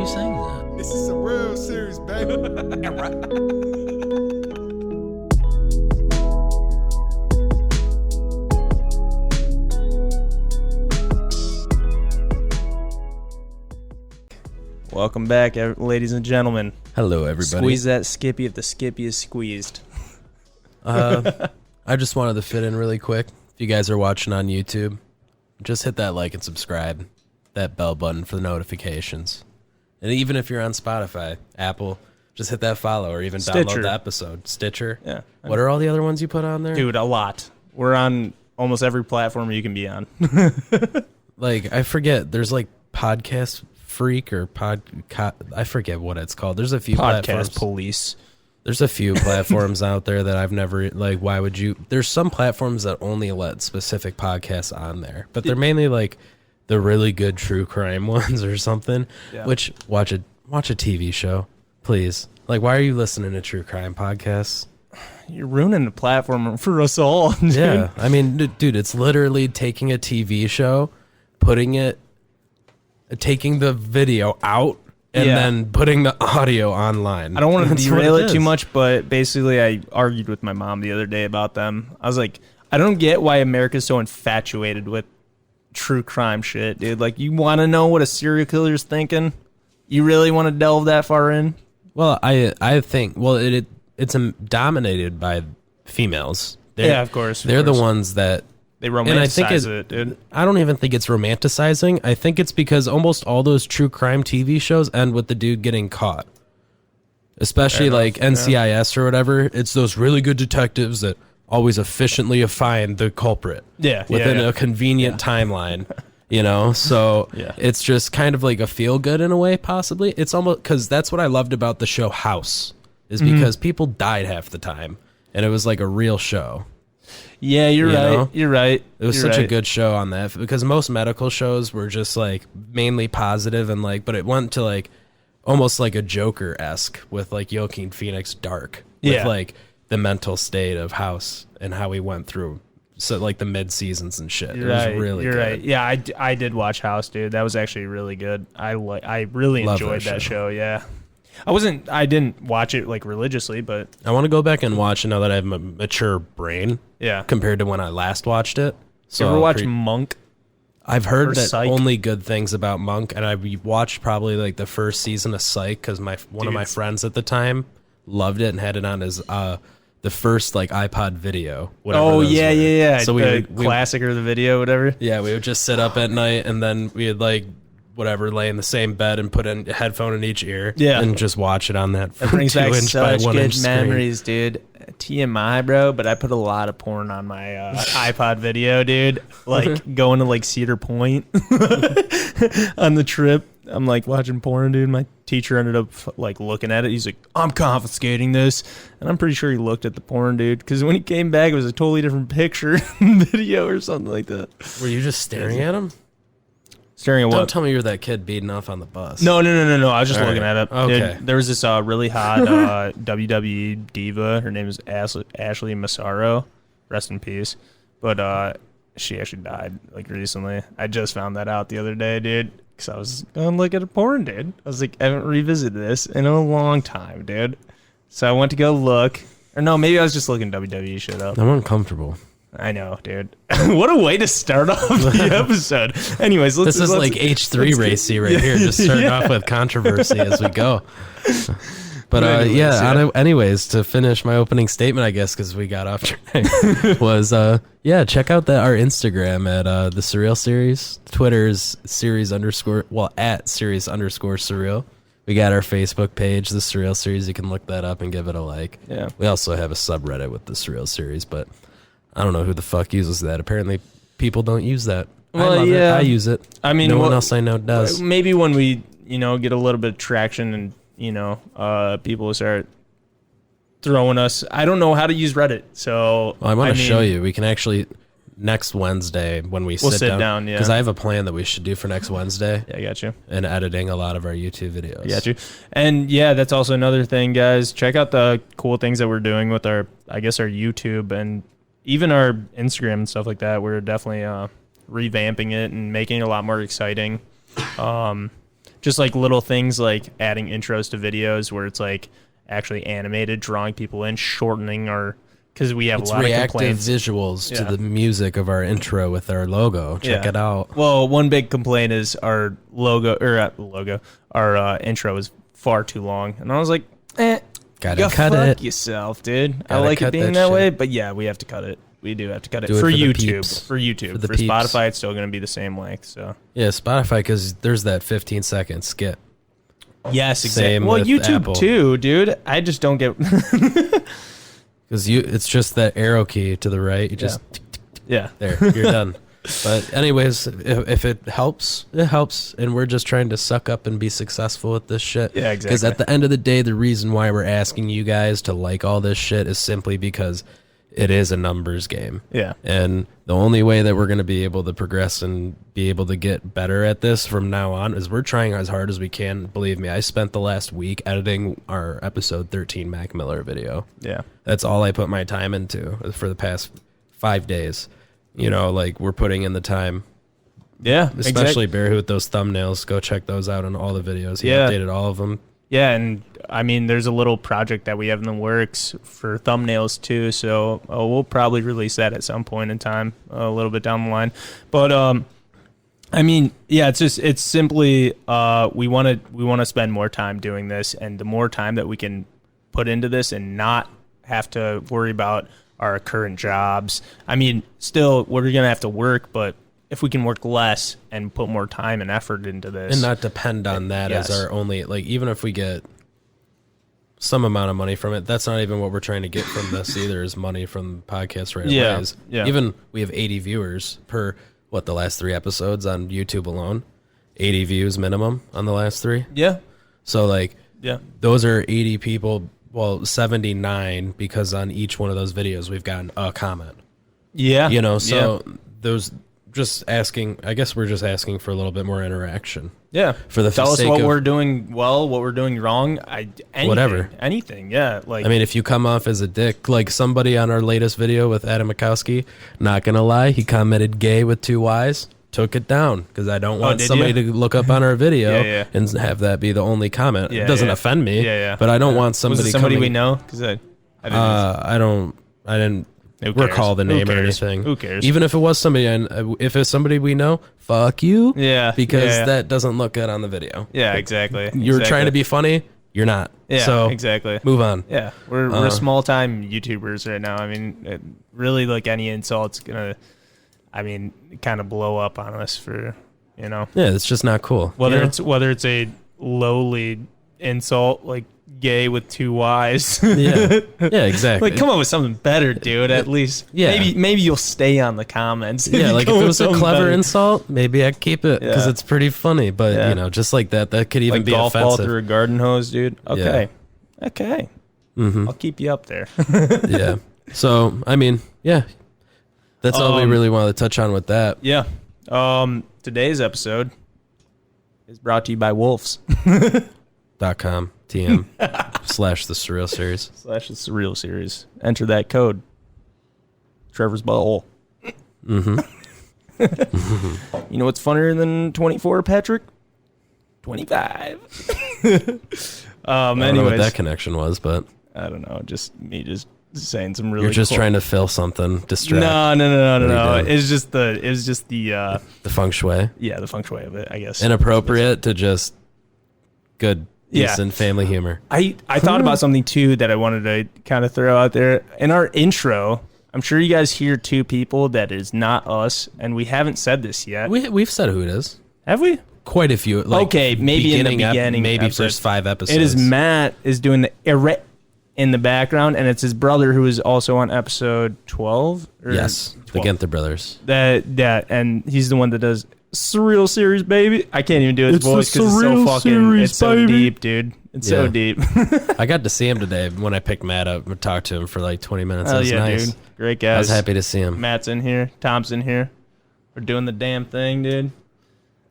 you saying that? This is a real series, baby. Welcome back, ladies and gentlemen. Hello, everybody. Squeeze that Skippy if the Skippy is squeezed. I just wanted to fit in really quick. If you guys are watching on YouTube, just hit that like and subscribe, that bell button for the notifications. And even if you're on Spotify, Apple, just hit that follow or even download the episode. Stitcher. Yeah. What are all the other ones you put on there? Dude, a lot. We're on almost every platform you can be on. Like, I forget. There's like Podcast Freak or I forget what it's called. There's a few platforms. Podcast Police. There's a few platforms out there that I've never, like, why would you? There's some platforms that only let specific podcasts on there, but they're mainly like the really good true crime ones or something, which watch a TV show, please. Like, why are you listening to true crime podcasts? You're ruining the platform for us all, dude. Yeah, I mean, dude, it's literally taking a TV show, taking the video out, and then putting the audio online. I don't want to derail it too much, but basically I argued with my mom the other day about them. I was like, I don't get why America's so infatuated with true crime shit, dude. Like, you want to know what a serial killer's thinking? You really want to delve that far in? Well, I think, it's dominated by females. Of course. They're the ones that... They romanticize it, dude. I don't even think it's romanticizing. I think it's because almost all those true crime TV shows end with the dude getting caught. Especially like NCIS or whatever. It's those really good detectives that always efficiently find the culprit. Within a convenient timeline. You know? So it's just kind of like a feel-good in a way, possibly. It's almost... Because that's what I loved about the show House. Is because people died half the time. And it was like a real show. Yeah, you're right. You're right. It was such a good show on that, because most medical shows were just like mainly positive and like, but it went to like almost like a Joker-esque with like Joaquin Phoenix dark with like the mental state of House and how he went through like the mid seasons and shit. It was really good. Right. Yeah, I did watch House, dude. That was actually really good. I really enjoyed that show. Yeah. I didn't watch it like religiously, but I want to go back and watch it now that I have a mature brain. Yeah. Compared to when I last watched it. So you ever watch Monk? I've heard that only good things about Monk, and I watched probably like the first season of Psych because one of my friends at the time loved it and had it on his the first like iPod video. Oh yeah. So we classic or the video, whatever. Yeah, we would just sit up at night and then we'd like lay in the same bed and put a headphone in each ear. And just watch it on that. That brings back 2-inch by such 1-inch good memories, dude. TMI, bro, but I put a lot of porn on my iPod video, dude. Like going to like Cedar Point on the trip. I'm like watching porn, dude. My teacher ended up like looking at it. He's like, I'm confiscating this. And I'm pretty sure he looked at the porn, dude, because when he came back, it was a totally different picture, video or something like that. Were you just staring at him? Staring at what? Don't tell me you're that kid beating off on the bus. No. I was just looking at it. Okay. Dude, there was this really hot WWE diva. Her name is Ashley Massaro. Rest in peace. But she actually died like recently. I just found that out the other day, dude. Because I was going to look at a porn, dude. I was like, I haven't revisited this in a long time, dude. So I went to go look. Or no, maybe I was just looking WWE shit up. I'm uncomfortable. I know, dude. What a way to start off the episode. Anyways, this is like H3 racy right here. Just starting off with controversy as we go. But anyways, to finish my opening statement, I guess, because we got off track, was check out our Instagram at the Surreal Series. Twitter's at series _ surreal. We got our Facebook page, the Surreal Series. You can look that up and give it a like. Yeah. We also have a subreddit with the Surreal Series, but I don't know who the fuck uses that. Apparently, people don't use that. Well, I love it. I use it. I mean, no one else I know does. Maybe when we, get a little bit of traction and, people start throwing us. I don't know how to use Reddit, so I want to show you. We can actually next Wednesday when we'll sit down. Yeah, because I have a plan that we should do for next Wednesday. Yeah, I got you. And editing a lot of our YouTube videos. I got you. And yeah, that's also another thing, guys. Check out the cool things that we're doing with our YouTube and even our Instagram and stuff like that. We're definitely revamping it and making it a lot more exciting. just like little things like adding intros to videos where it's like actually animated, drawing people in, shortening our, because we have a lot of complaints. Visuals to the music of our intro with our logo. Check it out. Well, one big complaint is our our intro is far too long, and I was like, gotta cut fuck it yourself, dude. I Gotta like it cut being that that way, shit. but yeah, we have to cut it. We do have to cut it Do it for for the YouTube. peeps. For YouTube, the for peeps. Spotify, it's still going to be the same length. So Yeah, Spotify, because there's that 15-second skip. yes, exactly. Same Well, with YouTube Apple. too, dude. I just don't get. Because it's just that arrow key to the right. You just Yeah. there, you're done. But anyways, if it helps, it helps, and we're just trying to suck up and be successful with this shit. Yeah, exactly. Because at the end of the day, the reason why we're asking you guys to like all this shit is simply because it is a numbers game. Yeah. And the only way that we're going to be able to progress and be able to get better at this from now on is we're trying as hard as we can. Believe me, I spent the last week editing our episode 13 Mac Miller video. Yeah. That's all I put my time into for the past 5 days. You know, like we're putting in the time. Yeah. Especially Barry with those thumbnails. Go check those out on all the videos. He Yeah. updated all of them. Yeah, and I mean, there's a little project that we have in the works for thumbnails too, so we'll probably release that at some point in time, a little bit down the line. But I mean, yeah, it's simply we want to spend more time doing this, and the more time that we can put into this and not have to worry about our current jobs. I mean, still we're gonna have to work, but if we can work less and put more time and effort into this. And not depend on that Yes. as our only, like, even if we get some amount of money from it, that's not even what we're trying to get from this either, is money from podcasts right Yeah, away. yeah. Even we have 80 viewers per, the last 3 episodes on YouTube alone. 80 views minimum on the last 3. Yeah. So, like, Yeah. those are 80 people, 79, because on each one of those videos we've gotten a comment. Yeah. You know, so those... Just asking, I guess we're just asking for a little bit more interaction. Yeah. For the Tell us sake what of- we're doing well, what we're doing wrong. Whatever. Anything. Yeah. Like, I mean, if you come off as a dick, like somebody on our latest video with Adam Mikowski, not gonna lie, he commented gay with 2 Y's, took it down because I don't want did somebody you? to look up on our video Yeah, yeah. and have that be the only comment. Yeah, It doesn't yeah. offend me, Yeah. but I don't want was somebody it somebody coming, we know? Because I didn't. I didn't Who cares? recall the Who name or cares? anything. Who cares? Even if it was somebody, if it's somebody we know, fuck you. Yeah, because yeah. that doesn't look good on the video. Yeah, exactly. You're trying to be funny, you're not. Yeah, so exactly. move on. Yeah, we're small time YouTubers right now. I mean, really, like any insult's gonna, I mean, kind of blow up on us for, you know. Yeah, it's just not cool. Whether you know? it's a lowly insult like gay with 2 Y's. yeah, exactly. Like, come up with something better, dude. At least, Yeah. maybe you'll stay on the comments. Yeah, like if it was a clever insult, maybe I'd keep it because Yeah. it's pretty funny. But Yeah. you know, just like that could even like be golf ball offensive. through a garden hose, dude. Okay, okay. Mm-hmm. I'll keep you up there. Yeah. So I mean, yeah, that's all we really wanted to touch on with that. Yeah. Today's episode is brought to you by Wolves .com TM / the Surreal Series. / the Surreal Series. Enter that code. Trevor's butthole. Mm-hmm. You know what's funnier than 24, Patrick? 25. I don't know what Anyways, that connection was, but I don't know. Just me just saying some really. you're just cool- trying to fill something, distract. No. What are you doing? It's just the The feng shui. the feng shui of it, I guess. Inappropriate to just good, Yeah. decent family humor. I thought about something too that I wanted to kind of throw out there. In our intro, I'm sure you guys hear 2 people that is not us, and we haven't said this yet. We've said who it is. Have we? Quite a few. Like Okay, maybe in the beginning maybe episode. first 5 episodes. It is Matt is doing the eret in the background, and it's his brother who is also on episode 12. Or Yes, the 12. Ginther brothers. That, and he's the one that does Surreal Series, baby. I can't even do his It's the voice because it's so Surreal fucking, Series, it's so baby. deep, dude. It's so Yeah. deep. I got to see him today when I picked Matt up and talked to him for like 20 minutes. Hell It was yeah, nice. dude. Great I guys. was happy to see him. Matt's in here. Tom's in here. We're doing the damn thing, dude.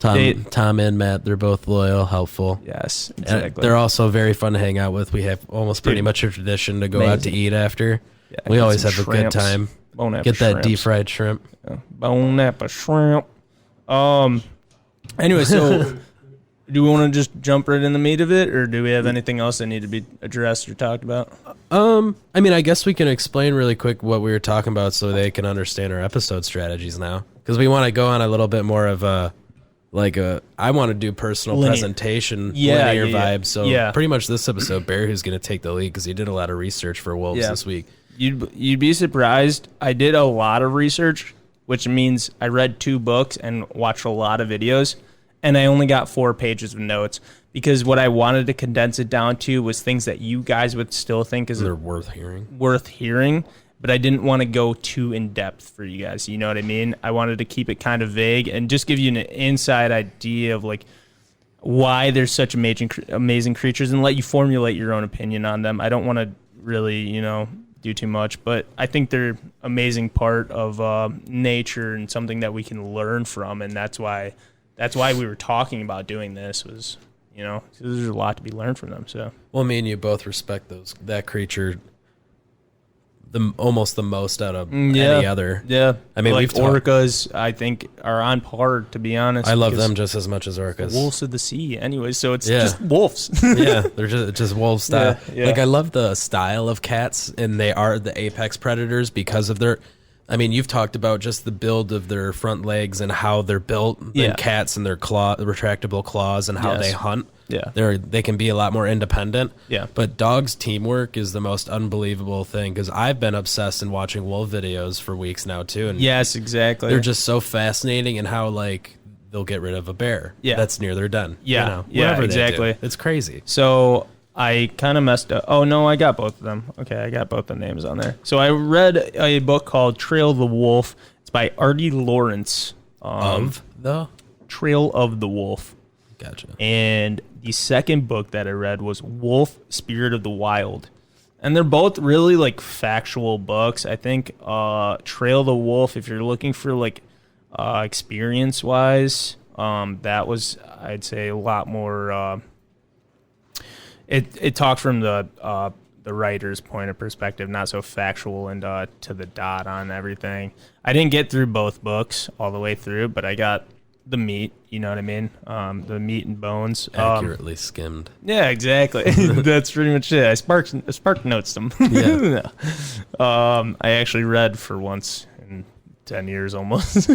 Tom and Matt, they're both loyal, helpful. Yes, And exactly. they're also very fun to hang out with. We have almost pretty Dude. much a tradition to go out to Amazing. eat after. Yeah, We get always some have a good shrimps. time. Bone apple Get that shrimps. deep fried shrimp. Bone apple shrimp. Anyway, so Do we want to just jump right in the meat of it, or do we have anything else that need to be addressed or talked about? I mean, I guess we can explain really quick what we were talking about so they can understand our episode strategies now. Because we want to go on a little bit more of I want to do personal presentation, linear vibe. So pretty much this episode, Bear, who's going to take the lead because he did a lot of research for Wolves this week. You'd be surprised. I did a lot of research, which means I read 2 books and watched a lot of videos. And I only got 4 pages of notes because what I wanted to condense it down to was things that you guys would still think is they're worth hearing. But I didn't want to go too in depth for you guys. You know what I mean? I wanted to keep it kind of vague and just give you an inside idea of like why they're such amazing creatures and let you formulate your own opinion on them. I don't want to really, do too much, but I think they're amazing part of nature and something that we can learn from, and that's why we were talking about doing this was, there's a lot to be learned from them. So, well, me and you both respect that creature almost the most out of any other. Yeah. I mean, like orcas, I think, are on par, to be honest. I love them just as much as orcas. Wolves of the sea, anyway, so it's just wolves. Yeah, they're just wolf style. Yeah. Like, I love the style of cats, and they are the apex predators because of their... I mean, you've talked about just the build of their front legs and how they're built, and cats and their retractable claws and how they hunt. Yeah, they can be a lot more independent. Yeah, but dogs' teamwork is the most unbelievable thing because I've been obsessed in watching wolf videos for weeks now too. And yes, exactly. They're just so fascinating in how they'll get rid of a bear that's near their den. Yeah, exactly. It's crazy. So I kind of messed up. Oh, no, I got both of them. Okay, I got both the names on there. So I read a book called Trail of the Wolf. It's by R.D. Lawrence. Of the? Trail of the Wolf. Gotcha. And the second book that I read was Wolf, Spirit of the Wild. And they're both really, factual books. I think Trail of the Wolf, if you're looking for, experience-wise, that was, I'd say, a lot more... It talked from the writer's point of perspective, not so factual and to the dot on everything. I didn't get through both books all the way through, but I got the meat. You know what I mean? The meat and bones. Accurately skimmed. Yeah, exactly. That's pretty much it. I spark notes them. Yeah. I actually read for once in 10 years almost.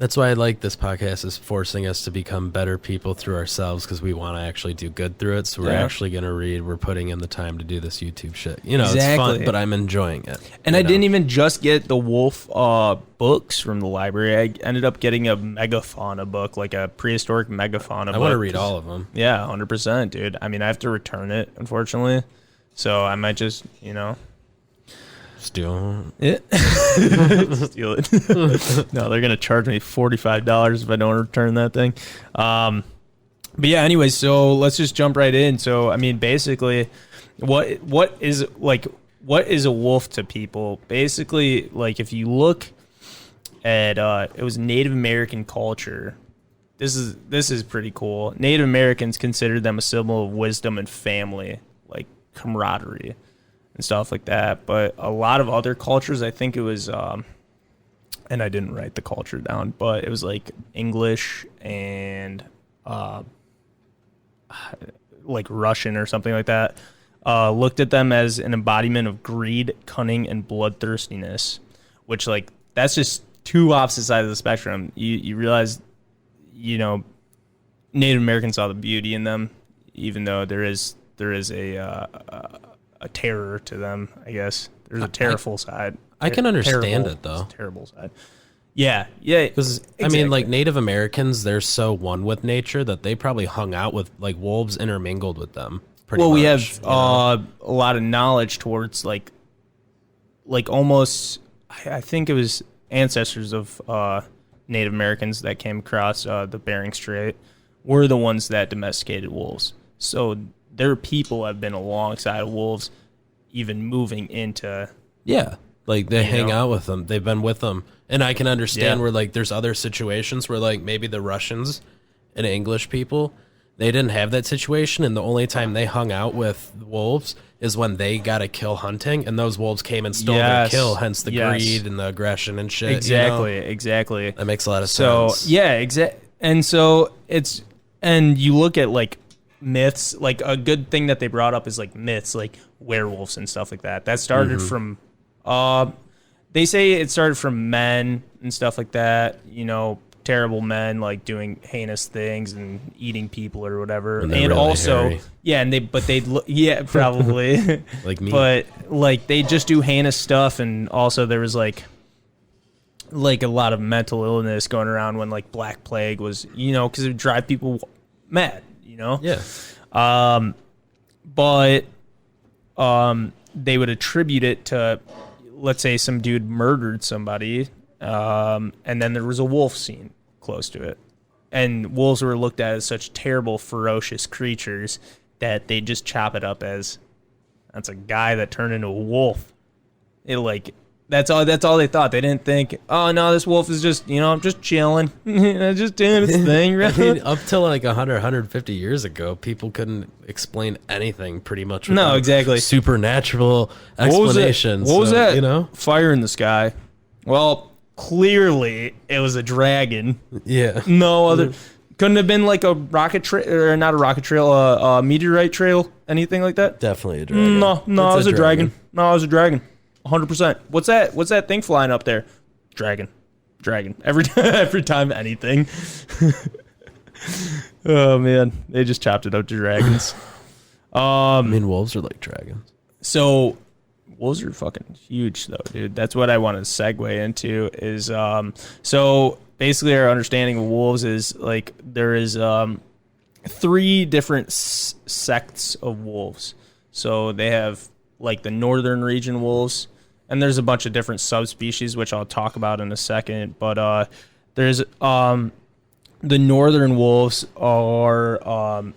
That's why I like this podcast, is forcing us to become better people through ourselves because we want to actually do good through it. So we're actually going to read. We're putting in the time to do this YouTube shit. It's fun, but I'm enjoying it. And I didn't even just get the wolf books from the library. I ended up getting a megafauna book, like a prehistoric megafauna book. I want to read all of them. Yeah, 100%, dude. I mean, I have to return it, unfortunately. So I might just, steal it. Steal it. No, they're gonna charge me $45 if I don't return that thing. But yeah, anyways, so let's just jump right in. So I mean, basically, what is a wolf to people? Basically, if you look at it was Native American culture. This is pretty cool. Native Americans considered them a symbol of wisdom and family, camaraderie and stuff like that. But a lot of other cultures, I think it was, and I didn't write the culture down, but it was English and Russian or something like that, looked at them as an embodiment of greed, cunning, and bloodthirstiness, which that's just two opposite sides of the spectrum. You realize, Native Americans saw the beauty in them, even though there is a terror to them, I guess. There's a terrible side. I can understand it, though. Terrible side. Yeah. Because, exactly. I mean, Native Americans, they're so one with nature that they probably hung out with, wolves intermingled with them. We have a lot of knowledge towards, almost, I think it was ancestors of Native Americans that came across the Bering Strait were the ones that domesticated wolves. So their people have been alongside of wolves, even moving into... Yeah, they hang out with them. They've been with them. And I can understand where, there's other situations where, maybe the Russians and English people, they didn't have that situation, and the only time they hung out with wolves is when they got a kill hunting, and those wolves came and stole their kill, hence the greed and the aggression and shit. Exactly. That makes a lot of sense. So, yeah, And so And you look at like myths, like a good thing that they brought up is like myths, like werewolves and stuff like that. That started from, they say it started from men and stuff like that, you know, terrible men like doing heinous things and eating people or whatever. And really also, hairy. yeah, and yeah, probably. Like me. But like they just do heinous stuff. And also there was like a lot of mental illness going around when like Black Plague was, you know, because it would drive people mad, you know? Yeah. But they would attribute it to, let's say some dude murdered somebody, and then there was a wolf seen close to it. And wolves were looked at as such terrible, ferocious creatures that they just chop it up as, that's a guy that turned into a wolf. It like, that's all they thought. They didn't think, oh no, this wolf is just, you know, I'm just chilling, just doing its thing, right? I mean, up till like 100, 150 years ago, people couldn't explain anything pretty much. No, exactly. Supernatural explanations. What was that? You know, fire in the sky. Well, clearly it was a dragon. Yeah. No other. Couldn't have been like a rocket trail, or not a rocket trail, a meteorite trail, anything like that. Definitely a dragon. No, it was a dragon. No, it was a dragon. 100%. What's that thing flying up there? Dragon. Every time anything. Oh man, they just chopped it up to dragons. I mean, wolves are like dragons. So wolves are fucking huge though, dude. That's what I want to segue into is so basically our understanding of wolves is like there is 3 different sects of wolves. So they have like the northern region wolves, and there's a bunch of different subspecies which I'll talk about in a second, but there's the northern wolves are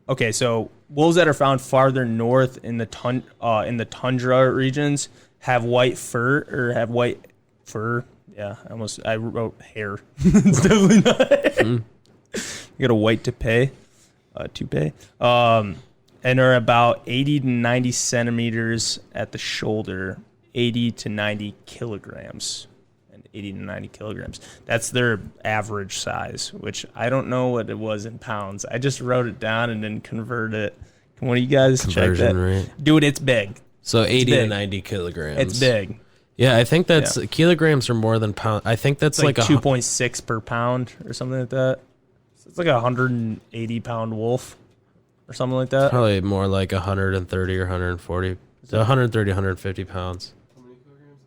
okay, so wolves that are found farther north in the tundra regions have white fur. Yeah, I wrote hair. It's definitely not. You got a white toupee. And are about 80 to 90 centimeters at the shoulder, 80 to 90 kilograms. And 80 to 90 kilograms. That's their average size, which I don't know what it was in pounds. I just wrote it down and then convert it. Can one of you guys check that? Rate. Dude, it's big. So 80 to 90 kilograms. It's big. Yeah, I think that's kilograms are more than pounds. I think that's like 2.6 per pound or something like that. So it's like a 180 pound wolf or something like that. Probably more like 130 or 140. So 130, 150 pounds. How many kilograms?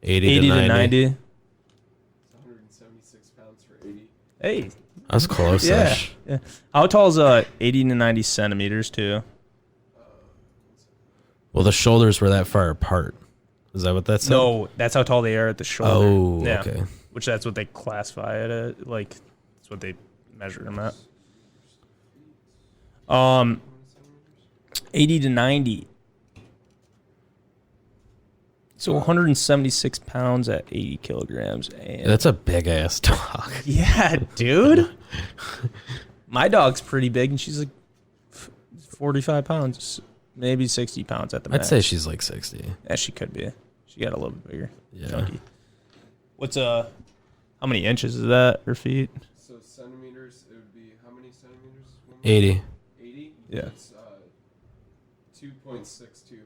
80 to 90. 176 pounds for 80. Hey. That's close. Yeah. How tall is 80 to 90 centimeters too? Well, the shoulders were that far apart. Is that what that's? No, that's how tall they are at the shoulder. Oh, yeah. Okay. Which that's what they classify it at. Like, that's what they measure them at. 80 to 90. So 176 pounds at 80 kilograms. And that's a big ass dog. Yeah, dude. My dog's pretty big, and she's like 45 pounds, maybe 60 pounds at the max. I'd say she's like 60. Yeah, she could be. She got a little bit bigger. Yeah. Chunky. What's how many inches is that, or feet? So centimeters, it would be how many centimeters? 80. 80? Yeah. That's 2.62.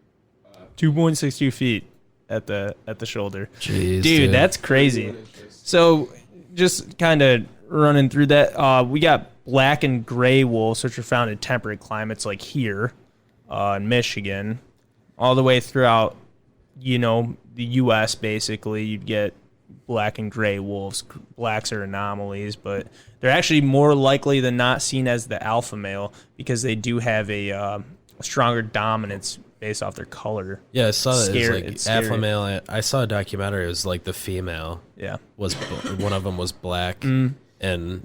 2.62 feet at the shoulder. Jeez, dude, that's crazy. So just kind of running through that, we got black and gray wolves, which are found in temperate climates like here in Michigan, all the way throughout, you know, the U.S. Basically, you'd get black and gray wolves. Blacks are anomalies, but they're actually more likely than not seen as the alpha male because they do have a stronger dominance based off their color. Yeah, I saw that. It's like alpha male. I saw a documentary. It was like the female. Yeah, was one of them was black, and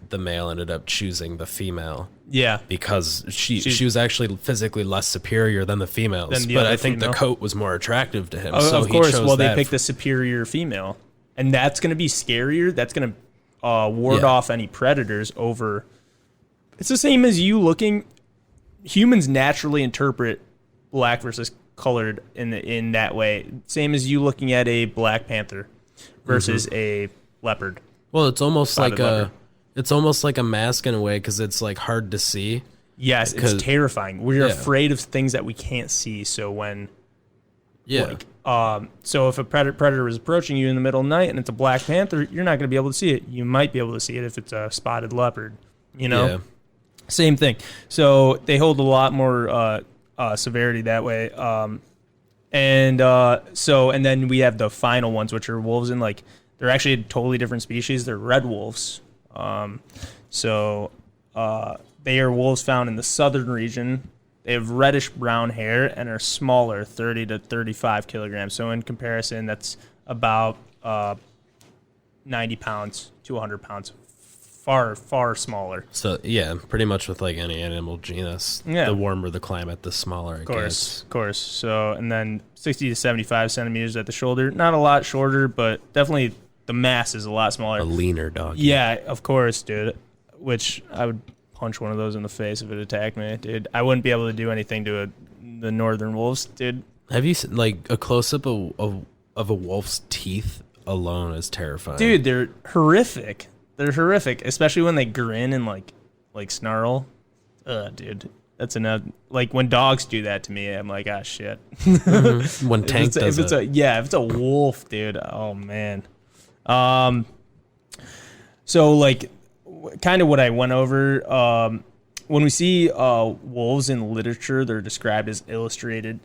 the male ended up choosing the female. Yeah, because she was actually physically less superior than the females. But I think the coat was more attractive to him. So of course, he chose well, they that picked the superior female, and that's going to be scarier. That's going to ward off any predators over. It's the same as you looking. Humans naturally interpret black versus colored in that way. Same as you looking at a black panther versus a leopard. Well, it's almost like It's almost like a mask in a way because it's like hard to see. Yes, it's terrifying. We're Yeah. afraid of things that we can't see. So when, Yeah. so if a predator is approaching you in the middle of the night and it's a black panther, you're not going to be able to see it. You might be able to see it if it's a spotted leopard. You know, Yeah. same thing. So they hold a lot more severity that way. And then we have the final ones, which are wolves, and like they're actually a totally different species. They're red wolves. They are wolves found in the southern region. They have reddish brown hair and are smaller, 30 to 35 kilograms. So in comparison, that's about 90 pounds to 100 pounds. Far, far smaller. So, yeah, pretty much with like any animal genus. Yeah. The warmer the climate, the smaller it gets. Of course. So, and then 60 to 75 centimeters at the shoulder. Not a lot shorter, but definitely the mass is a lot smaller. A leaner dog. Yeah, of course, dude. Which I would punch one of those in the face if it attacked me, dude. I wouldn't be able to do anything to the northern wolves, dude. Have you seen, like, a close-up of a wolf's teeth alone is terrifying. Dude, they're horrific. They're horrific, especially when they grin and like snarl. Dude, that's enough. Like when dogs do that to me, I'm like, ah, shit. Mm-hmm. When Tank does it. If it's a wolf, dude. Oh man. So like, kind of what I went over. When we see wolves in literature, they're described as illustrated.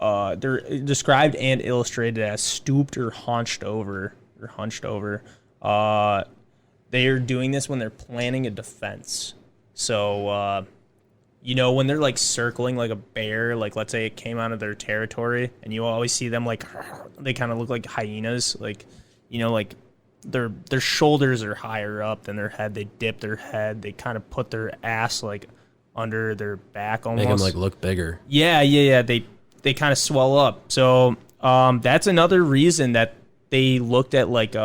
They're described and illustrated as stooped or hunched over. They are doing this when they're planning a defense. So, when they're like circling like a bear, like let's say it came out of their territory, and you always see them like, they kind of look like hyenas, like, like their shoulders are higher up than their head. They dip their head. They kind of put their ass like under their back almost. Make them like look bigger. Yeah. They kind of swell up. So that's another reason that they looked at like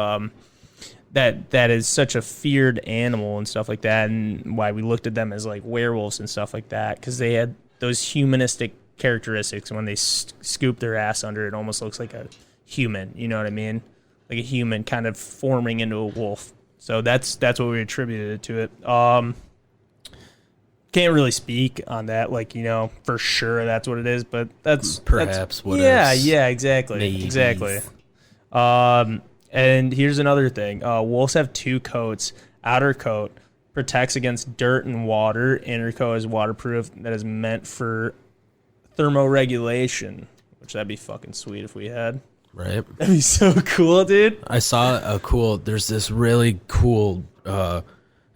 that is such a feared animal and stuff like that, and why we looked at them as like werewolves and stuff like that, because they had those humanistic characteristics. When they scoop their ass under, it almost looks like a human. You know what I mean? Like a human kind of forming into a wolf. So that's what we attributed to it. Can't really speak on that, like, for sure that's what it is, but that's perhaps what is. Yeah, exactly. Maybe. Exactly. And here's another thing. Wolves have two coats. Outer coat protects against dirt and water. Inner coat is waterproof. That is meant for thermoregulation, which that'd be fucking sweet if we had. Right. That'd be so cool, dude. I saw there's this really cool, I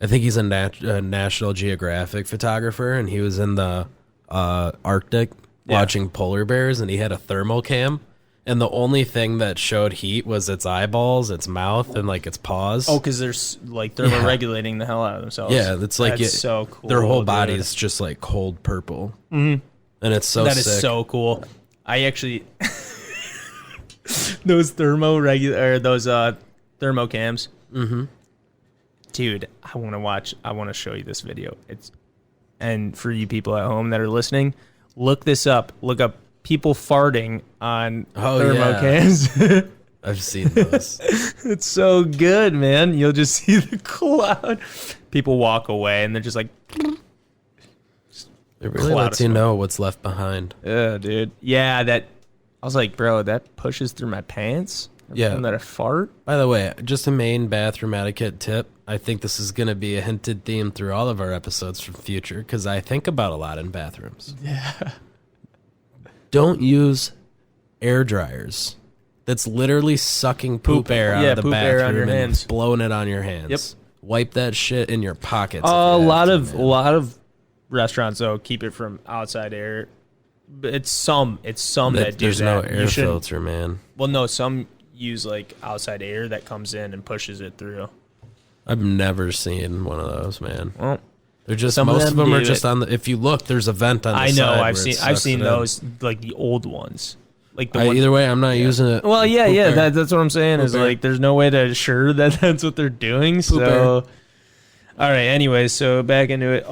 think he's a National Geographic photographer, and he was in the Arctic watching polar bears, and he had a thermal cam. And the only thing that showed heat was its eyeballs, its mouth, and like its paws. Oh, because they're like thermoregulating the hell out of themselves. Yeah, it's like so cool. Their whole body's just like cold purple. Mm-hmm. And it's so sick. That is so cool. I actually those thermocams. Mm-hmm. Dude, I want to show you this video. And for you people at home that are listening, look this up. Look up people farting on thermocams. Yeah. I've seen those. It's so good, man. You'll just see the cloud. People walk away and they're just like. It really lets you know what's left behind. Yeah, dude. Yeah, I was like, bro, that pushes through my pants. Yeah. That a fart. By the way, just a main bathroom etiquette tip. I think this is going to be a hinted theme through all of our episodes from future, because I think about a lot in bathrooms. Yeah. Don't use air dryers. That's literally sucking poop air out of the bathroom and hands. blowing it on your hands. Yep. Wipe that shit in your pockets. A lot of restaurants though keep it from outside air. It's some that do that. There's no air filter, man. Well, no, some use like outside air that comes in and pushes it through. I've never seen one of those, man. Well, they're just most of them are just on the. If you look, there's a vent on the side. I know. I've seen those, like the old ones. Like the either way, I'm not using it. Well, yeah. That's what I'm saying. Is like there's no way to assure that that's what they're doing. So, all right. Anyways, so back into it.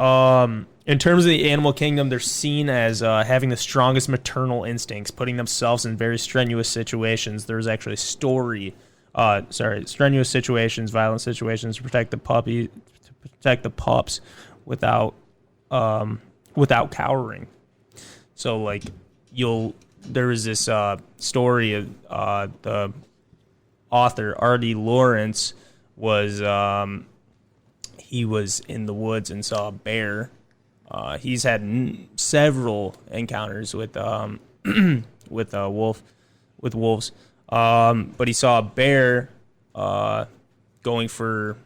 In terms of the animal kingdom, they're seen as having the strongest maternal instincts, putting themselves in very strenuous situations. There's actually a story. Strenuous situations, violent situations to protect the puppy, protect the pups without cowering. So like there was this story of the author R.D. Lawrence was he was in the woods and saw a bear. He's had several encounters with wolves, but he saw a bear going for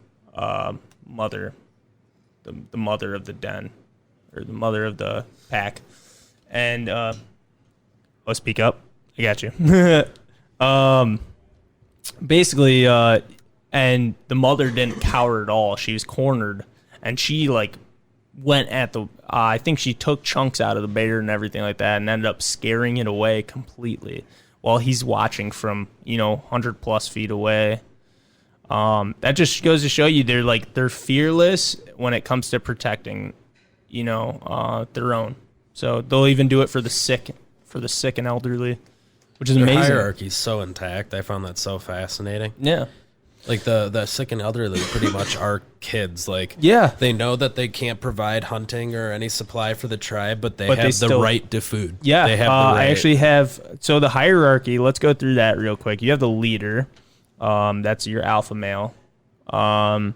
mother, the mother of the den, or the mother of the pack, and speak up. I got you. Basically, and the mother didn't cower at all. She was cornered, and she like went at the. I think she took chunks out of the bear and everything like that, and ended up scaring it away completely while he's watching from 100+ feet away. That just goes to show you they're fearless when it comes to protecting, their own. So they'll even do it for the sick and elderly, which is amazing. Their hierarchy's so intact. I found that so fascinating. Yeah. Like the sick and elderly pretty much are kids. Like, yeah, they know that they can't provide hunting or any supply for the tribe, but they have the right to food. Yeah, they have the right. I actually have. So the hierarchy. Let's go through that real quick. You have the leader. That's your alpha male. And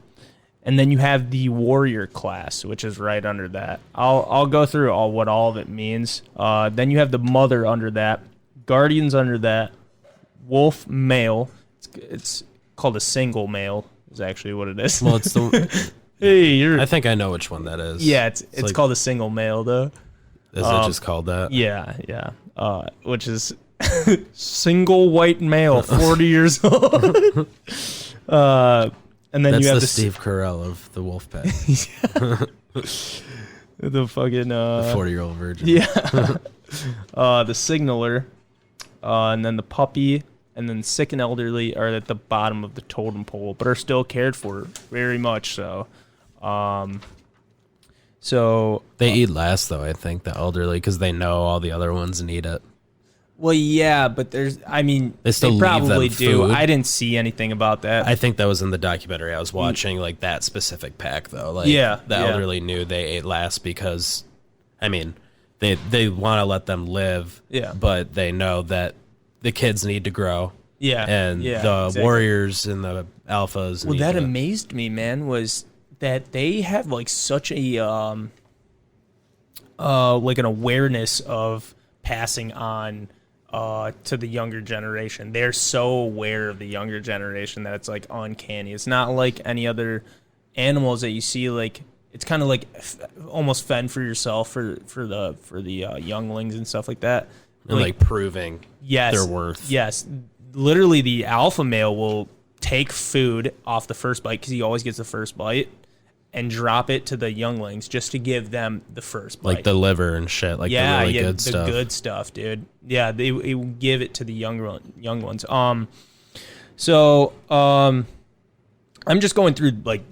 then you have the warrior class, which is right under that. I'll go through what all of it means. Then you have the mother under that, guardians under that, wolf male. It's called a single male is actually what it is. Well, it's the. Hey, I think I know which one that is. Yeah, it's like, called a single male though. Is it just called that? Yeah. Which is single white male, 40 years old. And then that's you have the Steve Carell of the Wolfpack. The fucking the 40-year-old virgin. Yeah. The signaler, and then the puppy, and then sick and elderly are at the bottom of the totem pole, but are still cared for very much so. So they eat last, though, I think, the elderly, because they know all the other ones need it. Well, yeah, but they still probably leave them do. food. I didn't see anything about that. I think that was in the documentary I was watching, like that specific pack, though. Like, yeah, the elderly knew they ate last because, they want to let them live, but they know that the kids need to grow. Yeah, and the exactly. warriors and the alphas. Well, that amazed me, man. Was that they have like such a like an awareness of passing on to the younger generation. They're so aware of the younger generation that it's like uncanny. It's not like any other animals that you see. Like it's kind of like almost fend for yourself for the younglings and stuff like that. And like proving their worth. Yes. Literally, the alpha male will take food off the first bite because he always gets the first bite and drop it to the younglings just to give them the first bite. Like the liver and shit. Like the really good stuff. The good stuff, dude. Yeah, they will give it to the young ones. So I'm just going through like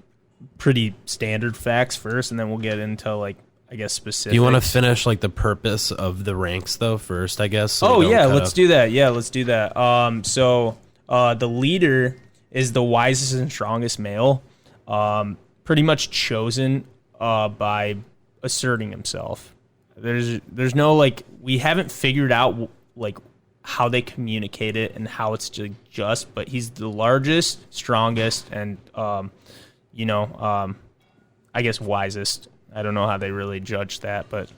pretty standard facts first, and then we'll get into like I guess specific. Do you want to finish like the purpose of the ranks though first? I guess. So let's do that. Yeah, let's do that. So the leader is the wisest and strongest male. Pretty much chosen by asserting himself. There's no like we haven't figured out like how they communicate it and how it's just, but he's the largest, strongest, and I guess wisest. I don't know how they really judge that, but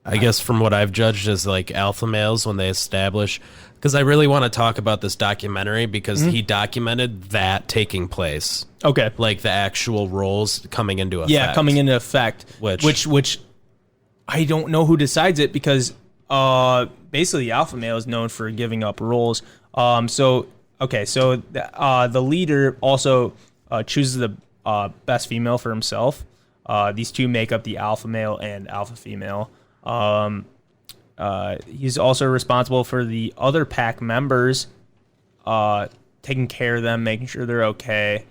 I guess from what I've judged as like alpha males when they establish, because I really want to talk about this documentary because he documented that taking place. Okay. Like the actual roles coming into effect. Yeah, coming into effect. Which I don't know who decides it because basically the alpha male is known for giving up roles. So the leader also chooses the best female for himself. These two make up the alpha male and alpha female. He's also responsible for the other pack members, taking care of them, making sure they're okay.